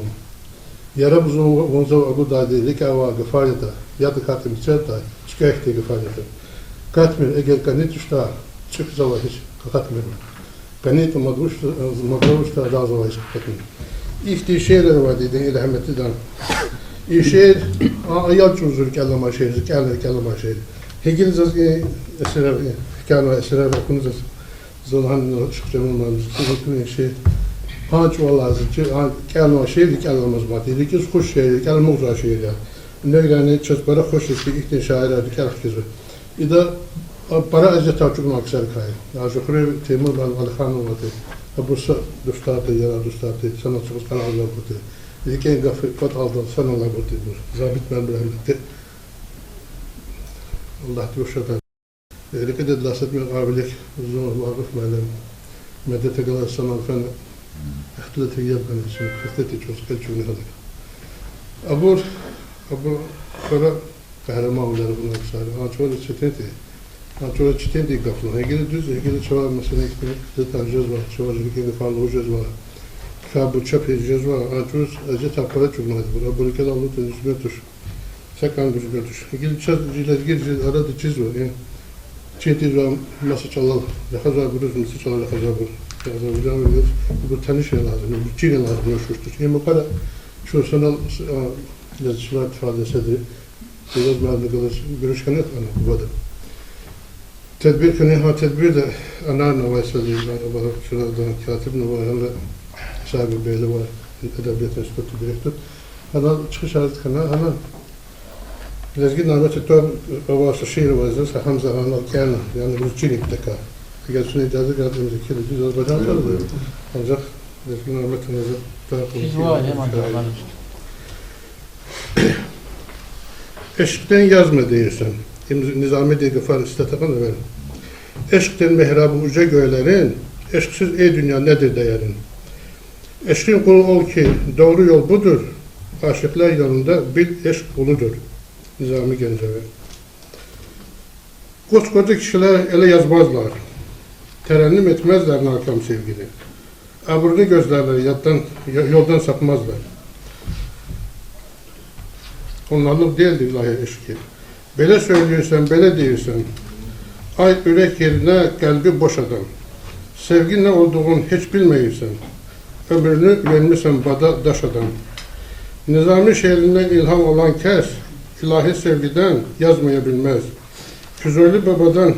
[SPEAKER 6] Yara buzun vonza agu dadi lik ava gafalita. Yadı katım çelta çıkayıktı gafalita. Katmir egel kanit usta çık zava hiç katmir. Kanıtı madruşta daha zor işlettim. İfti şeyler var dedi rahmetli'den. İşe ayal çözür kellama şehir, kellama şehir. Hegel zazge esrar, hikâna esrar okunuz zalhan şıkçamın sizin şey. Haç vallahi kellama şehir, kellama zmati. Dikiz hoş şehir, kellama uzak şehir. Neylerine çözbara hoş şehir, ihtin şairler dikel kızı. İda para azet tavçuk maksar kay. Azıkhre Temur ben Alxan oldu. Bursa dostatı ya dostatı sanatçımız kanallar buldu. Diken gafı pat aldı sanallar buldu. Zabit ben birlikte. Allah tuşata. Rekede lasat min qabilik uzun vaqf malam. Medet kadar sanal fen ihtilat yab kan ismi kıftati çoskal çuni hadi. Abur para kahraman olanlar bunlar sarı. Açıyor çeteti. Ançora çitin değil gaflı. Hegeli düz, hegeli çoğal mesela ekmek tarcız var, çoğalcılık yeni falan hocaz var. Kabı çöp edeceğiz var. Ançora acı tapara çıkmaz. Buna bırıkel Allah'tan üstüne tuş. Sakan düzgün tuş. Hegeli çizgiler gireceğiz, arada çiz var. Yani çiğ var, masa çalal. Lekazar buruz, masa çalal, lekazar buruz. Lekazar buruz, bu tanış lazım, bu çiğ lazım, yaşuştur. Yani bu kadar şu sanal yazıcılar ifadesidir. Biraz mağdur kalır, görüşken et bana bu kadar. Tedbir kını tedbir de ana navaysaliyiz. Bana şuradan katip var, hala sahibi beyli var, edebiyat enstitüsü direktör. Hala çıkış artık hala Lezgin Ahmet Ektor babası şiir vaziyeti Hamza Hanal Kâna yani Rusçinik deka. Eğer şunu icazı geldiğimizde kilidi Azerbaycan kaldı. Ancak Lezgin Ahmet'in eşkten yazma değilsen. Nizami diye gıfar istetekan da verin. Eşkten mehrabı uca göylerin, eşksiz ey dünya nedir değerin? Eşkin kulu ol ki doğru yol budur, aşıklar yolunda bil eşk uludur. Nizami Gencevi. Koskoca kişiler ele yazmazlar, terennüm etmezler nakam sevgili. Aburlu gözlerleri yoldan sapmazlar. Onlarlık değildir ilahi eşki. Bele söylüyorsan, bele diyorsan, ay ürek yerine kalbi boş adam. Sevgi ne olduğunu hiç bilmeyirsen. Ömrünü vermişsen bada daşadan. Nizami şiirinden ilham olan kes, ilahi sevgiden yazmayabilmez. Füzuli babadan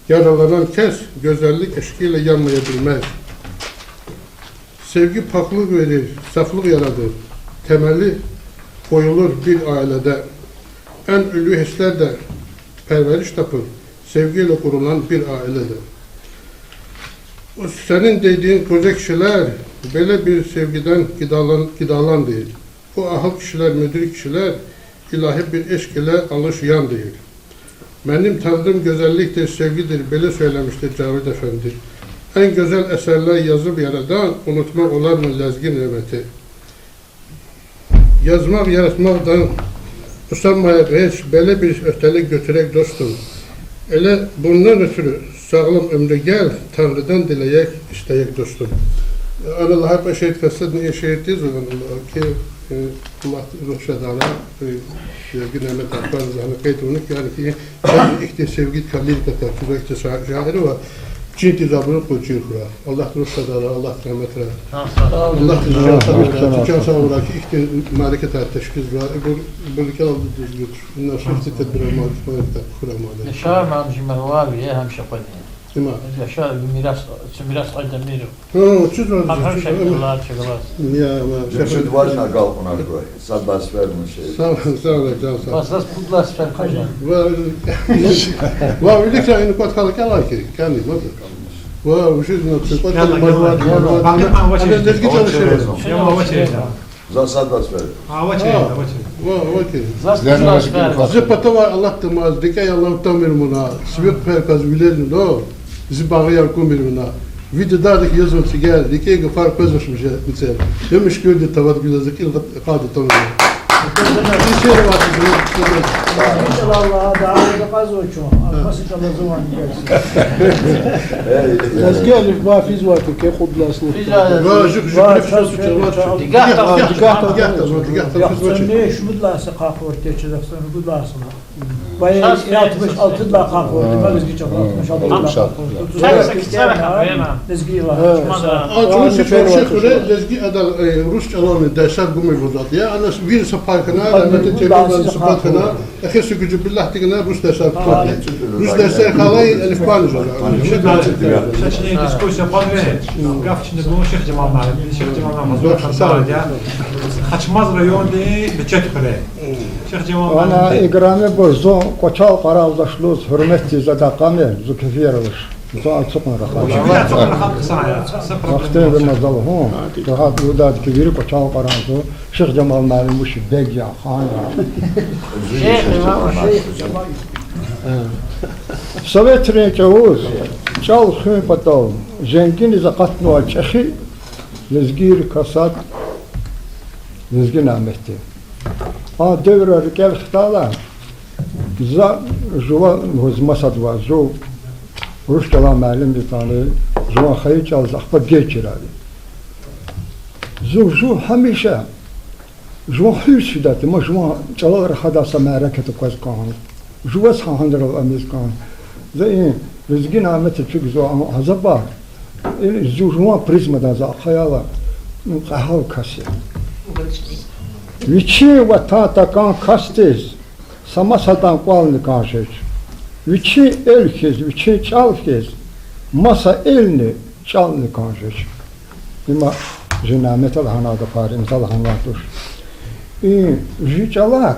[SPEAKER 6] yaralanan kes, güzellik eşkiyle yanmayabilmez. Sevgi paklık verir, saflık yaradır. Temeli koyulur bir ailede. En ölü hisler de perveriş tapır. Sevgiyle kurulan bir ailede. O senin dediğin koca kişiler böyle bir sevgiden gidalan değil. O ahıl kişiler, müdür kişiler ilahi bir eşk ile alışyan değil. Benim tanıdığım güzelliktir, sevgidir, böyle söylemiştir Cavit Efendi. En güzel eserler yazıp yaradan unutmak olar mı lezgin nimeti? Yazmak, yaratmaktan usanmayıp hiç böyle bir ötelik götürek dostum. Ele bundan ötürü sağlam ömrü gel, Tanrı'dan dileyek, isteyek dostum. Allah'a hep şehit kastedin, şehit değil o ki Allah ruhşadana günemet akbar zahmet kayıtınlık yani ki ihti sevgi kalil katar, tüzü ihti şahiri var. Cinti zabını koçuyor kura. Allah ruhşadana, Allah rahmet rahmet. Allah tüccar olarak ihti mareket teşkil var. Bu ülke aldı düzgün. Bunlar şahsi tedbir marifet kuramada.
[SPEAKER 2] Şair mamcım var ya hem şapadi.
[SPEAKER 6] Tamam.
[SPEAKER 2] Şair miras ayda miro.
[SPEAKER 6] Ha, çiz var.
[SPEAKER 2] Hem şapadiler çıkıyor.
[SPEAKER 6] Ya ama.
[SPEAKER 7] Şimdi var na gal ona koy. Sabbas vermiş şey.
[SPEAKER 6] Sağ ol, can sağ ol.
[SPEAKER 2] Basas pudlas fer kaja.
[SPEAKER 6] Var öyle ki aynı kot kalık alay ki. Kendi mi? Var bu şey nasıl kot kalık var.
[SPEAKER 1] Bakın hava çeşidi.
[SPEAKER 6] Lezgi çalışıyor.
[SPEAKER 1] Ya hava çeşidi.
[SPEAKER 7] Za sabbas ver.
[SPEAKER 1] Hava çeşidi, hava çeşidi.
[SPEAKER 6] Var okey.
[SPEAKER 2] Zas pudlas fer.
[SPEAKER 6] Zıpata var Allah tımaz. Dikey Allah'tan vermuna. Sibir perkaz bilerin o. Zıbağı yarkum vermuna. Videodaki yazıntı gel. Dikey gafar közmüş mesela. Demiş ki öyle tavat bilezik ilk kadı tanıyor. Bir şey var.
[SPEAKER 5] İnşallah daha da kazoçu. Arkası da zaman gelsin.
[SPEAKER 6] Lezgi alif ba fiz var ki kudlaslı.
[SPEAKER 2] Var
[SPEAKER 5] Ne şu mudlası kahve çeleceksin mudlasına. Bayağı 66 da kahve. Ben lezgi çok 66. Lezgi var.
[SPEAKER 6] Açmış şey lezgi adal Rusça alanı dersler bu mevzuat ya. Ana bir sapakına rahmetli tebrik sapakına اخر gücü billah tigna Rus dersler tuttu. Rus dersler kalay elif bağlı olur.
[SPEAKER 1] Şaşırtıcı diskusya padre. Gaf içinde bunu Şeyh Cemal Mahmut. Şeyh Cemal Mahmut. Kaçmaz rayon değil, beçet kure. Şeyh Cemal Mahmut.
[SPEAKER 12] Ana igrame bozo koçal qaravdaşluz hürmetli zada kamel zukefir olur. Zo açık mı rakam?
[SPEAKER 1] Ya çok rahat kısa ya.
[SPEAKER 12] Vakti de mazal ho. Rahat udad kibir koçal qaravdo. Şeyh Cemal Mahmut muş begya khan. Sovet rençavuz çal xün patav. Zengin zakatnu açxi lezgir kasat lezgin amehti. Ha devre gel xtala. Za juva huzmasat va zo Rusçala malum bir tane juva xayı çal zakpa geçiradi. Zo hamisha juva hüsüdati ma juva çalar hadasa meraketi kazkan. Juva sahandır Amerikan. Zaten lezgin amehti çünkü zo azaba juva prizmadan za xayala qahav kasi. Vici vatata kan kastes samasadan qalni kanşeç. Vici elkez, vici çalkez. Masa elni çalni kanşeç. İma jinamet alhana da farim salhanlatur. Jicalak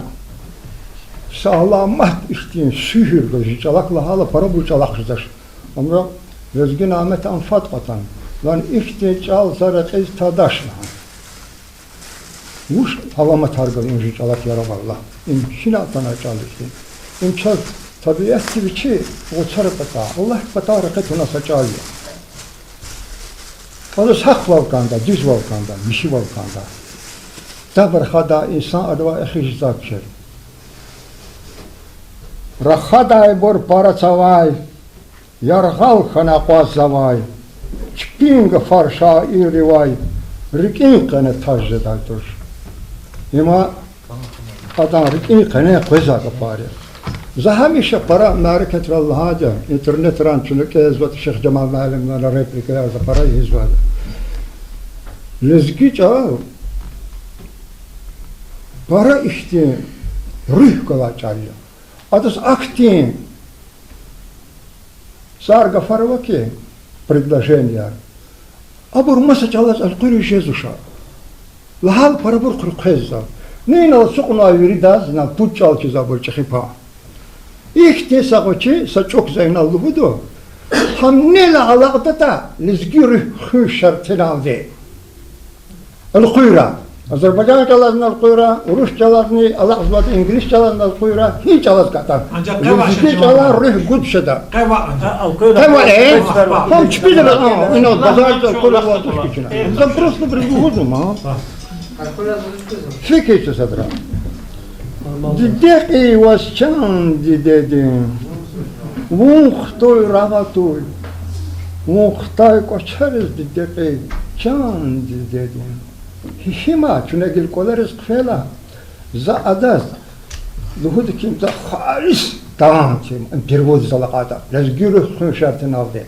[SPEAKER 12] sağlamat iştin sühür jicalakla hala para bu çalakızdır. Ama lezgin amet anfat katan. Lan işti çal zarat ez tadaşla. Muş havama targıl inci çalak yaravarla. İmkin altına çalıştı. İmçal tabiat gibi ki o çarpata. Allah pata hareket ona saçalıyor. Onu sak volkanda, düz volkanda, mişi volkanda. Tabarhada insan adva ehizat çer. Rahada bor para çavay. Yargal khana qaz zavay. Çping farşa irivay. Rikin kana tajdatur. İma adam rikin kana qoza kapare. همیشه para معرکت را لحاظه اینترنت ران چونه که ازوات شیخ جمال معلم را رپلیکه از para هزواد لزگی چا para işte ruh kolaçarıyor. Adas aktin сарга фарваке предложения. Абур масачалас алкури жезуша. Лахал парабур куркеза. Нина сукна юридаз на пучал чизабур чехипа. Их те сагочи сачок зайнал лубуду. Хамнела алагдата лизгир хушартинавде. Алкуира. Azerbaycan çalarını al-Kuyra, Rus çalarını, Allah-u İngiliz çalarını al-Kuyra, hiç çalaz katar.
[SPEAKER 1] Ancak keva
[SPEAKER 12] Lüzgi çalar ruh Kudüs'de.
[SPEAKER 1] Keva
[SPEAKER 12] Keva Ham çpili de ino bazarda kola vatış kiçine. Zam просто прибудем, а? Fikirçi sadra. Dideki wasçan didedin. Vuxtoy ravatoy. Vuxtay koçarız dideki. Çan didedin. Hişima, çünkü gel kolarız kfela, za adas, luhud kim za halis tamam kim, pervoz salakata, lazgürü khun şartın aldı.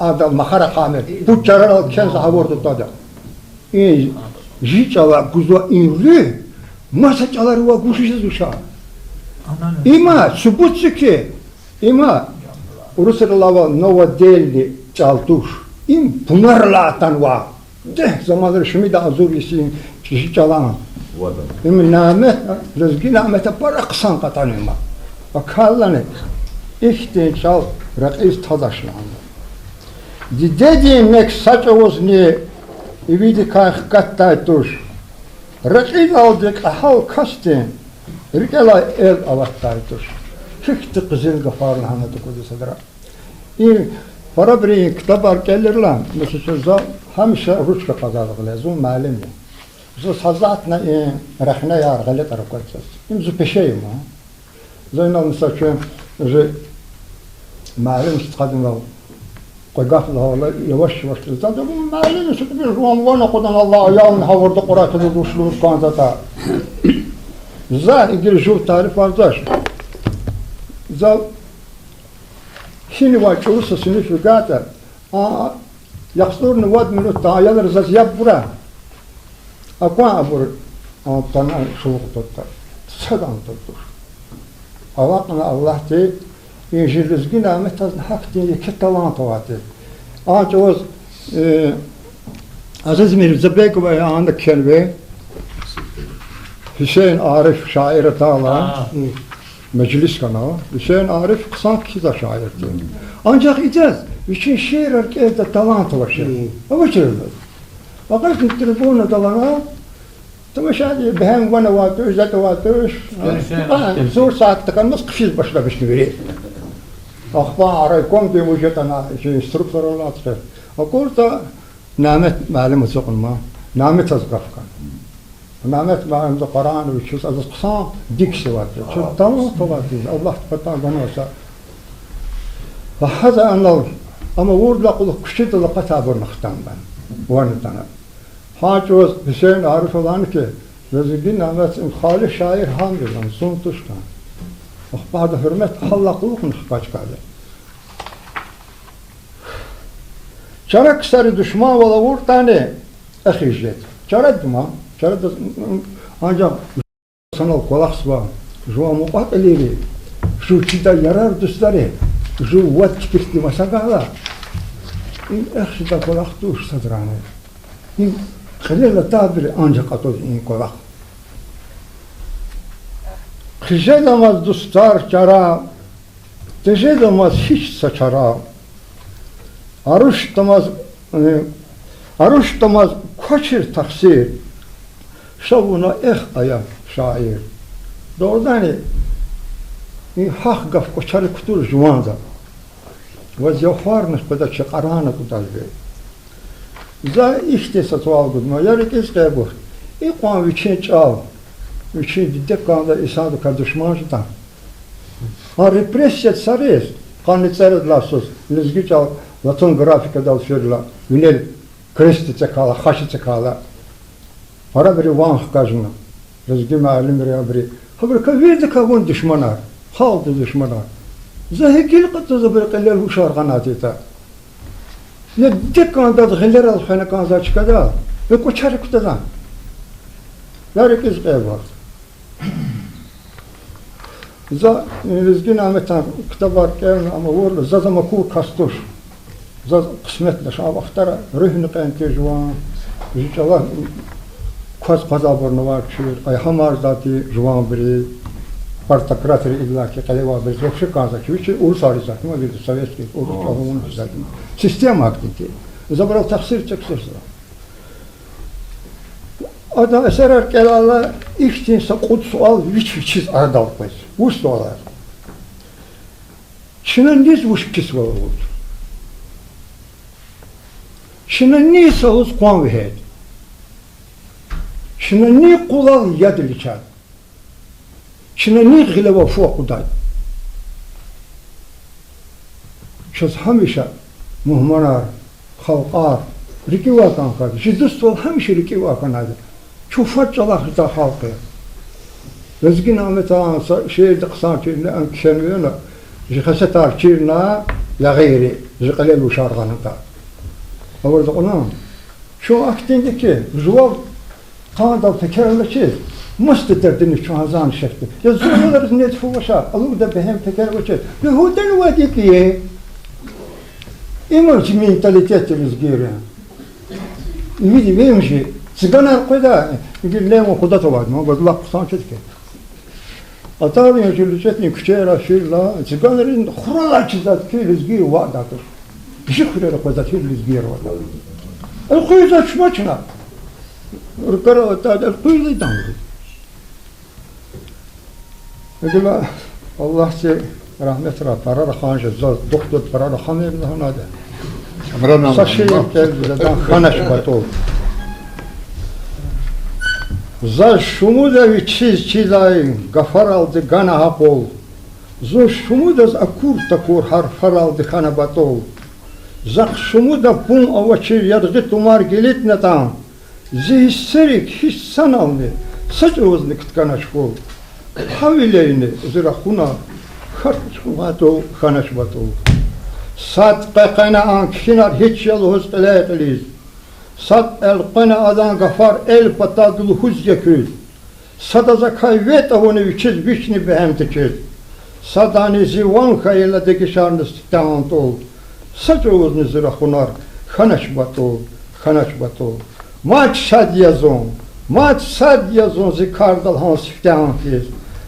[SPEAKER 12] Adam mahara kamil, bu çaral kendi havordu tada. Jiçala kuzo inli, masa çaları va guşuşuz uşa. İma subutsu ki, ima Rusalava nova delli çaltuş, im punarla tanva. De zamanlar şimdi de azur isin kişi çalan. Emin namet, rızgı namete para kısan katanıma. Bakallanı, ihtin çal, rakis tadaşlandı. Dediğim saç oğuzunu, evidi kayık kattaytuş. Rakis aldık, ahal kastın, rikala el avattaytuş. Çıktı kızıl gafarlı hanıdı kudusadra. Para bir kitap arkelirler, mesela hemşe Rusça kazandık lazım, malum. Zo sazatna rahne yar galet arabacağız. İmzu peşeyim ha. Zaynal mesela ki malum istikadımla koygafla hala yavaş yavaş zaten bu malum işte bir ruhan kodan Allah ayağını havurda kurakıdı duşluğuz kanzata. Za ilgili şu tarif vardır. Za şimdi var çolursa sınıf yugata. Yaxsturni vad minut tayalar zaz yap bura. Akwa abur tana soğuk tuttu. Sadan tuttu. Allah de injilizgin ahmet az hak diye ketalant vardı. Ağaç oz Aziz Mirza Bey ve anda kelbe Hüseyin Arif şair tağla meclis kana Hüseyin Arif kısa kiza şairdi. Ancak icaz için şiir erkeğde talant var şey. Ama çırılır. Fakat telefonu dalana Tamışadi behem vana vatış, zat vatış. Zor saatte kalmaz kışız başlamıştı biri. Akhbar kom diye mujetana instruktör olarak. Akorda namet malum sokulma. Namet azgafkan. Namet malum da Kur'an ve şu az kısa dikse var. Çok tamam var. Allah patan ganasa. Fahaza anlav. Ama vurla kuluk kışıda la katabur nahtandan. Vanatana. Hacı Hüseyin Arif olan ki Vezigin nametin khali şair hamdilan suntuşkan. Akhbarda hürmet Allah kuluk nıhkaç kaldı. Çarak sarı düşman vala vur tane ahijlet. Çarak düşman, çarak ancak sanal kolaks var. Şu amukat eleri, şu çita yarar dostları, şu vat çıkıştı masagala. İn ahşida kolak tuş sadrane. İn خلال tabiri ancak atoz in kolak. Kıjedamaz dostlar çara, tejedamaz hiç saçara. Aruştamaz kaçır taksir. Şavuna aya şair. Doğrudan hak gaf koçarı kutur juvanda. Vaz yafarmış kadar çıkarana kutalbe. За işte satval gudma yarık işte bu. İkwan viçin çal. Viçin didek kanda isadu kardeşmanjdan. Ha represiyet sarıyız. Kanıtları lasız. Lizgi çal. Latın grafika dal şurla. Vinel kresti çekala, haşı çekala. Para biri van hkajına. Lizgi mealim biri abri. Habır ka verdi kavun düşmanar. Haldı düşmana. Zahikil qıttızı bir qillel uşar qanatita. Ya dik kanda ghiller al khana kanza çıkada. Ve koçarı kutadan. Larık iz var. Za rizgin ametan kitabar kern ama vurlu za zama kur kastuş. Za kısmetle şa vaxtara ruhunu qanti jwan. İnşallah kaz qazabornu var çür. Ay hamar zati jwan biri. Partakratri illa ki kaleva bir zokşu kanza ki üç ulusal zaten ama bir sovyetski ulusal zaten. Sistem aktivite. Zabral taksir çekserse. Adam eser kelala iştinse kod sual viç aradal koyuz. Bu suallar. Şunun niz bu şikis var oldu. Şunun niz ağız kuan vehed. Şunun ni kulal yadiliçad. Şunun ni gıleva fuq uday. Şuz hamisha muhmanar, halqar, rikiva kanka. Jiddust ol hamisha rikiva kanadı. Çufat çalakta halkı. Rezgin Ahmet Ağam şehirde kısan çirine ankşenviyona jikhaset arçirna ya gayri jikalelu şarganıta. Orada ona şu aktindeki zuval kanada tekerleşir. Must terdini şu hazan şekli. Ya zuvalar net fuvaşa. Alı da behem tekerleşir. Ya huden vadikiye. İmaj mentalitetimiz giriyor. İmidi bemşi. Sigana koyda. Gillem o kuda tovad. Ma godla kısan çetke. Atar ya jülücetni küçera şirla. Siganların khurala çizat ki rizgir vadadır. Jikhrera koyda ki rizgir vadadır. El koyda çmaçna. Rukara otada el koyda damdı. Edila Allah se rahmet ra para khanca zat doktor para khamir nada.
[SPEAKER 6] Amrana.
[SPEAKER 12] Saşe da khanaş bato. За шумуда чизай гафар алды гана хапол. За шумуда акур такур харфар алды хана батол. За шумуда пун авачи ядгы тумар гелит натам. Зисерик хиссан алны. Сач озны кытканаш пол. Хавилейни зирахуна харчхумато ханаш батол. Сат қайқайна анкхинар хич ял хостелетлиз. Sad el-qana adan gafar el patadulu huz yakül. Sadaza kayvet avonu üçüz bişni behem tekir. Sadani zivan kayıladaki şarnız tağant ol. Saç oğuzunu zirahunar, khanaş batol, khanaş batol. Maç şad yazon, maç sad yazon zikardal hans tağant kiz.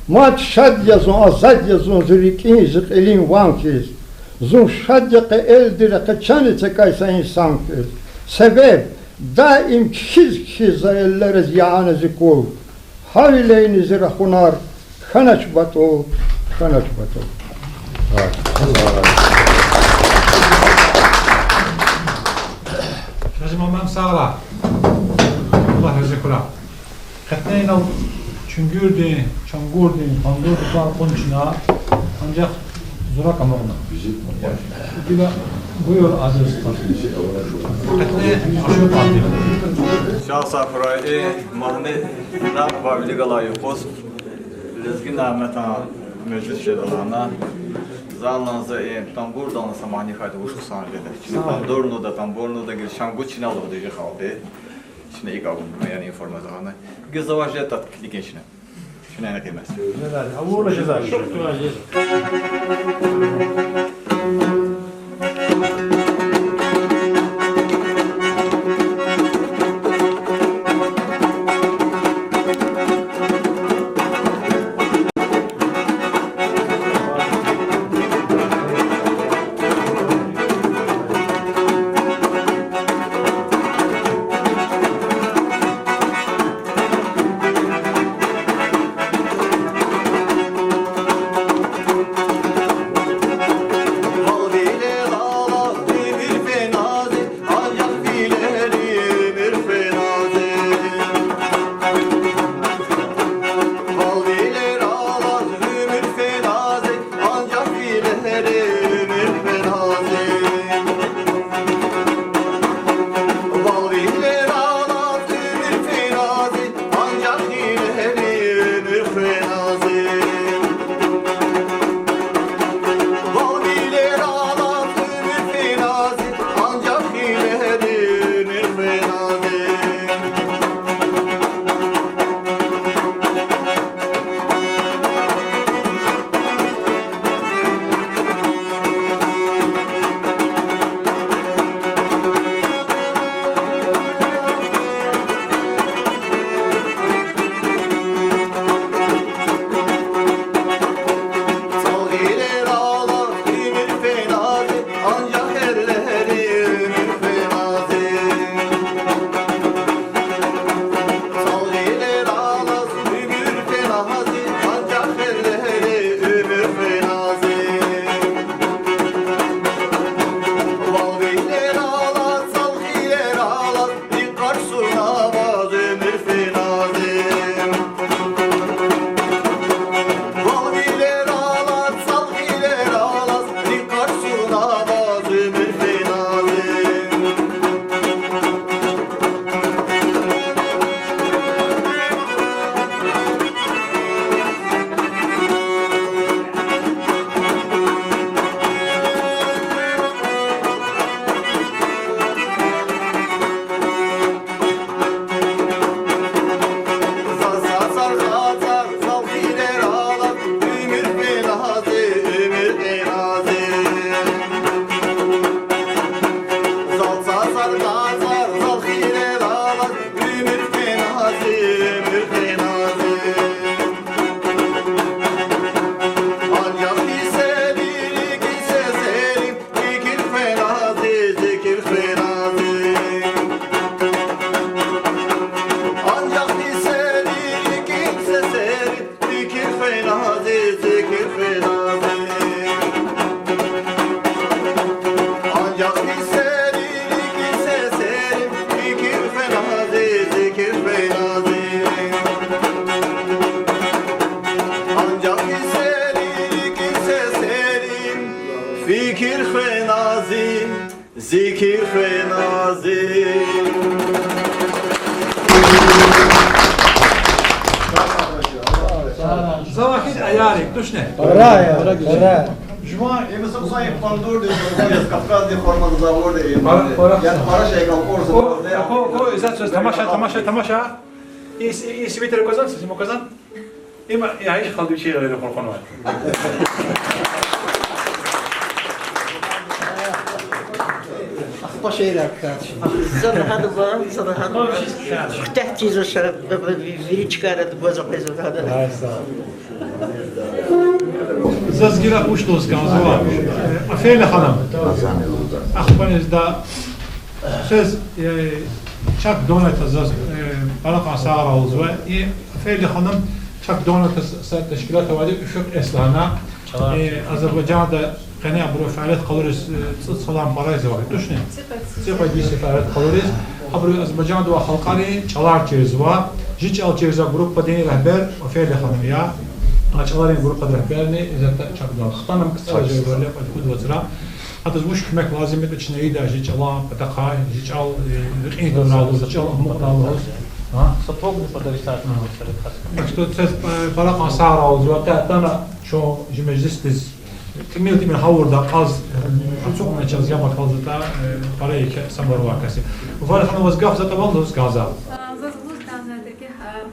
[SPEAKER 12] Maç şad yazon, azad yazon zirikin zik elin van kiz. Zun şad yakı el direke çani tekaysa insan kiz. Sebep daim kiz elleriz yağınızı kol. Havileynizi rahunar, khanaç batol, khanaç batol.
[SPEAKER 1] Şazim Amam sağla. Allah razı kula. Katnayna çüngürdü, çangurdu, pandurdu falan konuşuna ancak zora kamağına. Bila buyur aziz. Katne aşağı partiye.
[SPEAKER 13] Şahsa Kuray'ı mahne nakba biligalayı kos lezgin ahmeta meclis şedalana zalanza tam buradan samani haydi uşku sanjede. Şimdi tam dorno da tam borno da gel şangu çinalı da je halde. Şimdi ilk abim yani informasyonu. Gizavajet tatkilik içine. Şuna ne demez.
[SPEAKER 1] Güzel. Avurla ceza.
[SPEAKER 2] Çok güzel.
[SPEAKER 10] Zikir fenazi.
[SPEAKER 1] Zavakit ayarik, dushne.
[SPEAKER 5] Ora.
[SPEAKER 1] Juma
[SPEAKER 9] Emisam sayı pandur diyor. Kafkas diye formalı zavur diyor.
[SPEAKER 1] Para-
[SPEAKER 9] Yani para şey kalkorsa.
[SPEAKER 1] Ko izat söz tamasha. İyi bitir kazan, siz mi kazan? İma yahiş kaldı bir şey öyle korkun var.
[SPEAKER 3] Başayla kardeşim. Sana var, sana hadi. Tehtiz o şarap, biri çıkardı bu zaman hadi.
[SPEAKER 1] Zazgira uçtoz kanzova. Afeyle hanım. Akhbanizda söz çak donata zaz balakan sağra olzva. Afeyle hanım çak donata sa teşkilat vadi ufuk eslana. Azerbaycan'da qani abro faaliyet qalırız salam parayız var. Düşne. Sıfır bir seferat qalırız. Abro Azerbaycan'da ve halkari çalar çeriz var. Jiç al çeriz grup padeni rehber afeyle hanım ya. Açaların grup rehberini izlete çakdan. Xtanım kısa böyle kud vazra. Hatta bu kümek lazım et içine iyi de jiç Allah pataka jiç al qin donaldo jiç al muqtallo. Ha?
[SPEAKER 2] Satog ne podavistać.
[SPEAKER 1] Что це балақан сара олзва тана що жмеждис тимилти мен хавурда қаз ацуқна час яма қалзата парай ке самарва каси. Вала хана вазгав зата валдос газа.
[SPEAKER 14] Zazluz danzadaki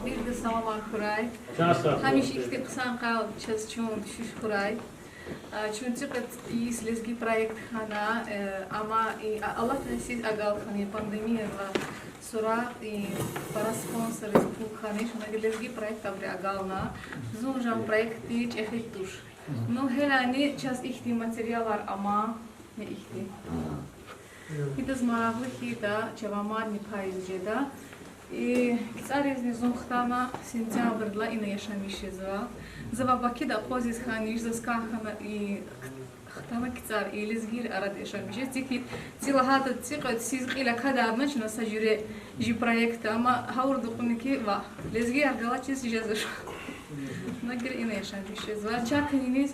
[SPEAKER 14] bir de salamar kuray. Hamish ikti qısan qal çaz çun düşüş kuray. Çünkü is lezgi proyekt hana ama Allah tanesiz agal hani pandemiya ve sonra para sponsor bu hani şuna lezgi proyekt abri agalna. Zonjan projekti çekhituş. No helani çaz ihti materialar ama ne ihti. Hidaz maravlıhi da çavamani payızceda. Кицарезни зонхтана сентябрьла и на яшамишеза. Завабаки да позис ханиш заскахана и хтана кицар и лизгир арад яшамише. Тикит цилахата цикат сизгила кадарна чна сажире жи проекта ама хаурду куники ва лизгир аргала чиз жезаш. Нагир и на яшамишеза. Чакнинис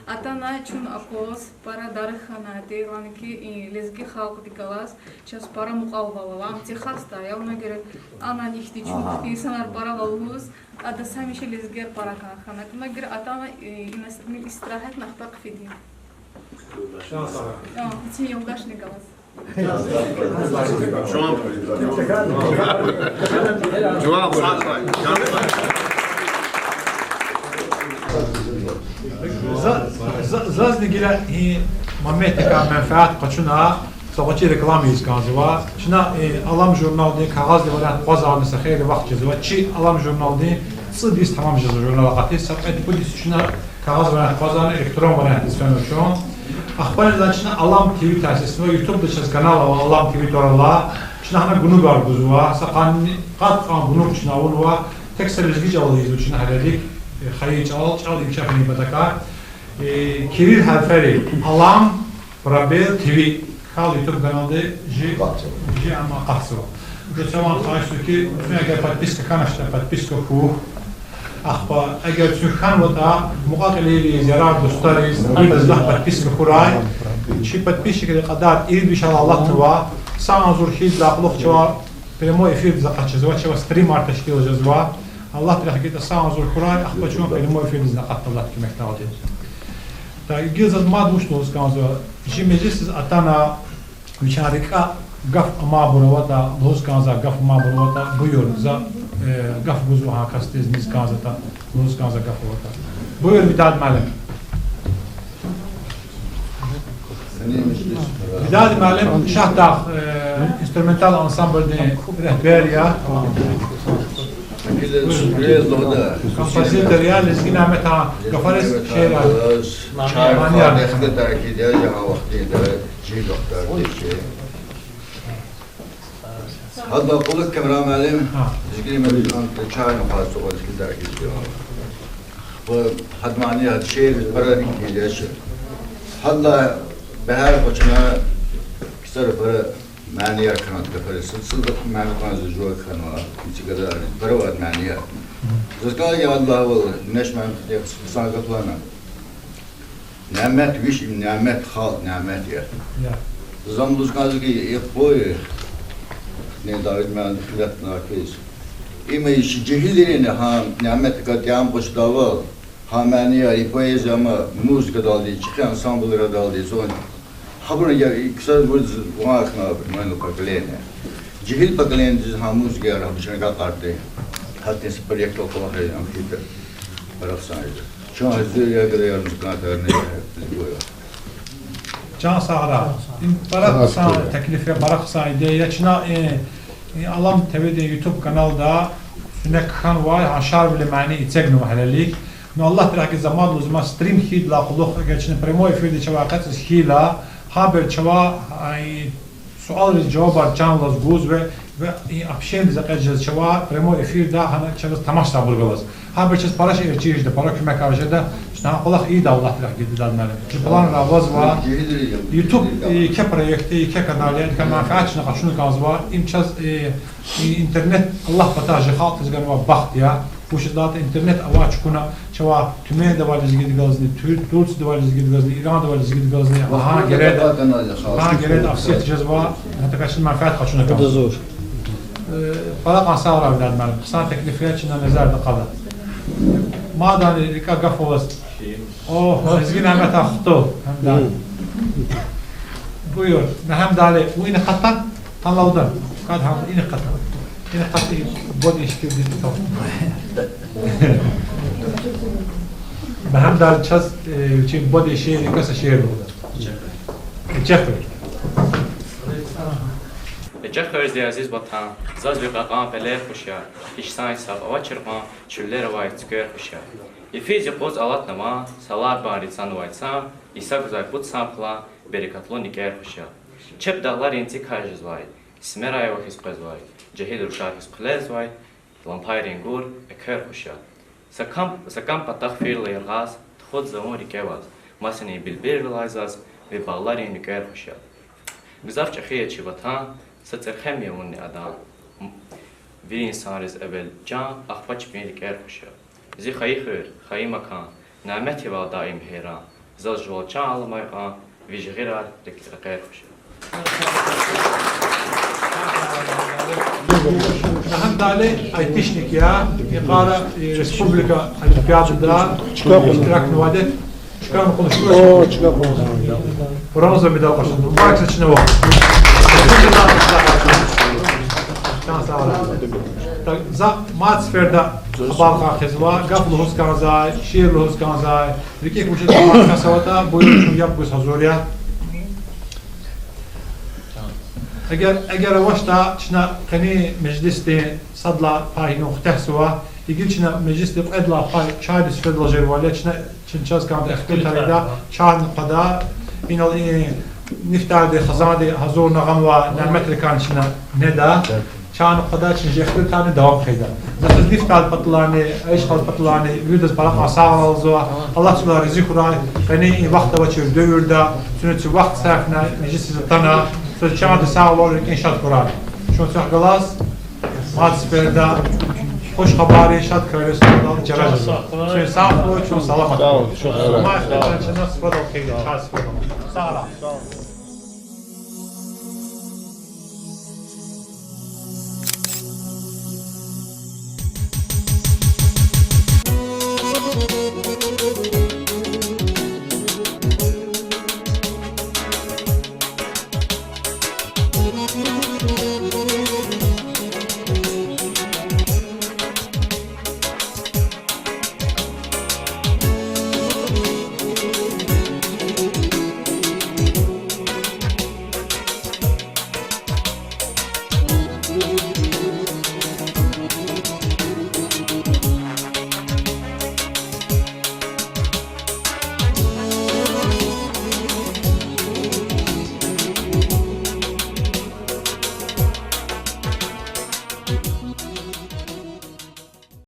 [SPEAKER 14] атана чун акос пара дархана тейланки и лезги халкы калас час пара муқалвала ам техаста я нагир ана нихти чун инсанар пара валгуз ада самише лезгер пара хана нагир атана инастмил истрахат нахтак фидин ти югашни галас
[SPEAKER 1] Zaznigila i mametika menfaat qaçuna soğuçi reklam izkanzıva. Şuna alam jurnalde kağız devaran pazarda saxeyli vaxt cezva. Çi alam jurnalde sıdis tamam cezva jurnal qati sabit polis şuna kağız varan pazarda elektron varan isfenuşon. Axbardan şuna alam TV tasisini YouTube'da çaz kanal alam TV torala. Şuna hana bunu garguzva. Saqan qat bunu şuna olva. Tekstler izgic alıyız şuna haledik. Xayıç al imkafini badaka. Kiril harfleri alam Rabel TV kanal YouTube kanalda ji ama qahsı. Geçen xahiş ki eğer подписка kanalda подписка fu axba eğer çünkan vata muqatili ziyarat dostlarız bizlah подписка furay şi подписчики qadar iyi inşallah tva sanzur hiç laqluq çava primo efir zaqachizwa çava stream arteşkil jazwa Allah bilahkida sanzur furay axba çava primo efir zaqatlat kimektadı. Так, гилзат мадмушно сказано, жимежис атана вичарика гаф амабуровата, лозказа гаф амабуровата буйор за гаф бузуха кастез низказата, лозказа гафовата. Буйор видад малек. بدال معلم شهداخ instrumental ensemble de rehberiya kompozitor ya lezgin Ahmet'a kafares şeyler
[SPEAKER 9] هذا قولك كاميرا معلم تسجيل مدينة تشاين وخاص وقت كده أكيد وحد معني هذا الشيء برا نيجي ليش هذا بهار بچنا كسر برا معني كانت كفر سلسلة معني كان زوج كانوا يتقدر برا وقت معني زكاة يا الله والله نش ما ساقط لنا نعمت ويش نعمت خال نعمت يا زملوز كذا كي يقوي ne davet men filatna kes. İme iş cehillerine ha nimet katliam boşdava hamani ari poezi ama müzik daldı çıkan ensemble'lara daldı son. Haber ya kısa bir vakna men paklene. Cehil paklene ha müzik ya rabşan ka kartı. Hatta is proyekt okula hayran fitir. Parafsaydı. Şu an hazır ya kadar müzik katlarını yapıyor.
[SPEAKER 1] Can sağra. Barak sağ teklife barak sağ ideya çına alam tevede YouTube kanalda sünek kan var haşar bile mani itsegnu halelik. No Allah teraki zaman luzma stream hid la quluk geçne primo efirde çavaqat hila haber çava ay sual cevap can laz guz ve apşen zakajaz çava primo efirde hana çavaz tamaş sabırgılaz. Haber çes para şey çiğde para kümek avjada şna qulak iyi da Allah teraki gidilmeli. Plan ravaz var. YouTube iki projekti iki kanaliyat kan manfaatçına qaçını kazva imçaz internet Allah patajı xalq tezgara baxt ya وشدات internet avaç kuna çava tüme de var zgid gazni Turc de var zgid gazni İran da var zgid gazni ha gerek afsiyet cezva hatta kaçın manfaat qaçını kazva. Zor. Para qasara bilan qısa teklifiyat için nazarda qaldı. Madan rika gafovas Oh, ezgin Ahmet Akhtı. Buyur. Mehem dali. Bu ini kattan tanlavdan. Kad ham ini kattan. Ini kattı bod iştir dedi tam. Mehem dali çaz için bod işi kasa şehir oldu. Cefri.
[SPEAKER 15] Cefri de aziz vatan. Zaz ve qaqan peler xuşya. İşsan saf avaçırma çüller vay çıkır xuşya. Ефизи поз алат нама, салар бари цанвайца, иса гузай пут сампла, берекатло никер хуша. Чеп дағлар енти кажизвай, смерай вахис қазвай, джахид рушахис қлезвай, лампай ренгур, экер хуша. Сакам патах фирла ерғаз, тход замор икеваз, масини билбир лайзаз, ве бағлар ен никер хуша. Гузав чахия чиватан, сацерхем емунни адам. Ви инсариз эвел жан, ахпач бин никер хуша. زی خیلی خیر، خیلی مکان، نعمتی و دائم هیران، زال جوال چند علمای آن ویژگیرال دکتر خوشه.
[SPEAKER 1] هم داله ایتیشنیک یا یقارا رسپوبلیکا الیمپیادında iştirak nuvadet çıkan konuşuyoruz. Oo çıkan konuşuyoruz. Bronza medal kazandı. Mübarek seçine bak. Şans alın. За матсферда балка хезва, габлухус канзай, ширлухус канзай, рикек учит касавата, боюшун yapgız hazırya. Eğer avaşta çina kani mecliste sadla pay noktahsuva, ilgili çina mecliste edla pay çaydis fedla jervale çina çinçaz kandı ehtiltarida çağın qada inal niftarde khazade hazır nağamva nimetli kan çina neda çağın qada çin jehtil tane devam khayda. Zaten niftal patlarını, ayş patlarını yüzdüz balak asağalızwa Allah subhanahu zikra kani vaqta vaçır dövürda sünnet vaqt safna mecliste tana Çağda sağ olarak inşaat kurar. Şunu sağgalas, matısperda, hoş habari inşaat köyüsünden cerajı. Şunu sağ olun, şunu salamat. Sağ olun, çok sağ olun. Sağ olun.
[SPEAKER 10] Sus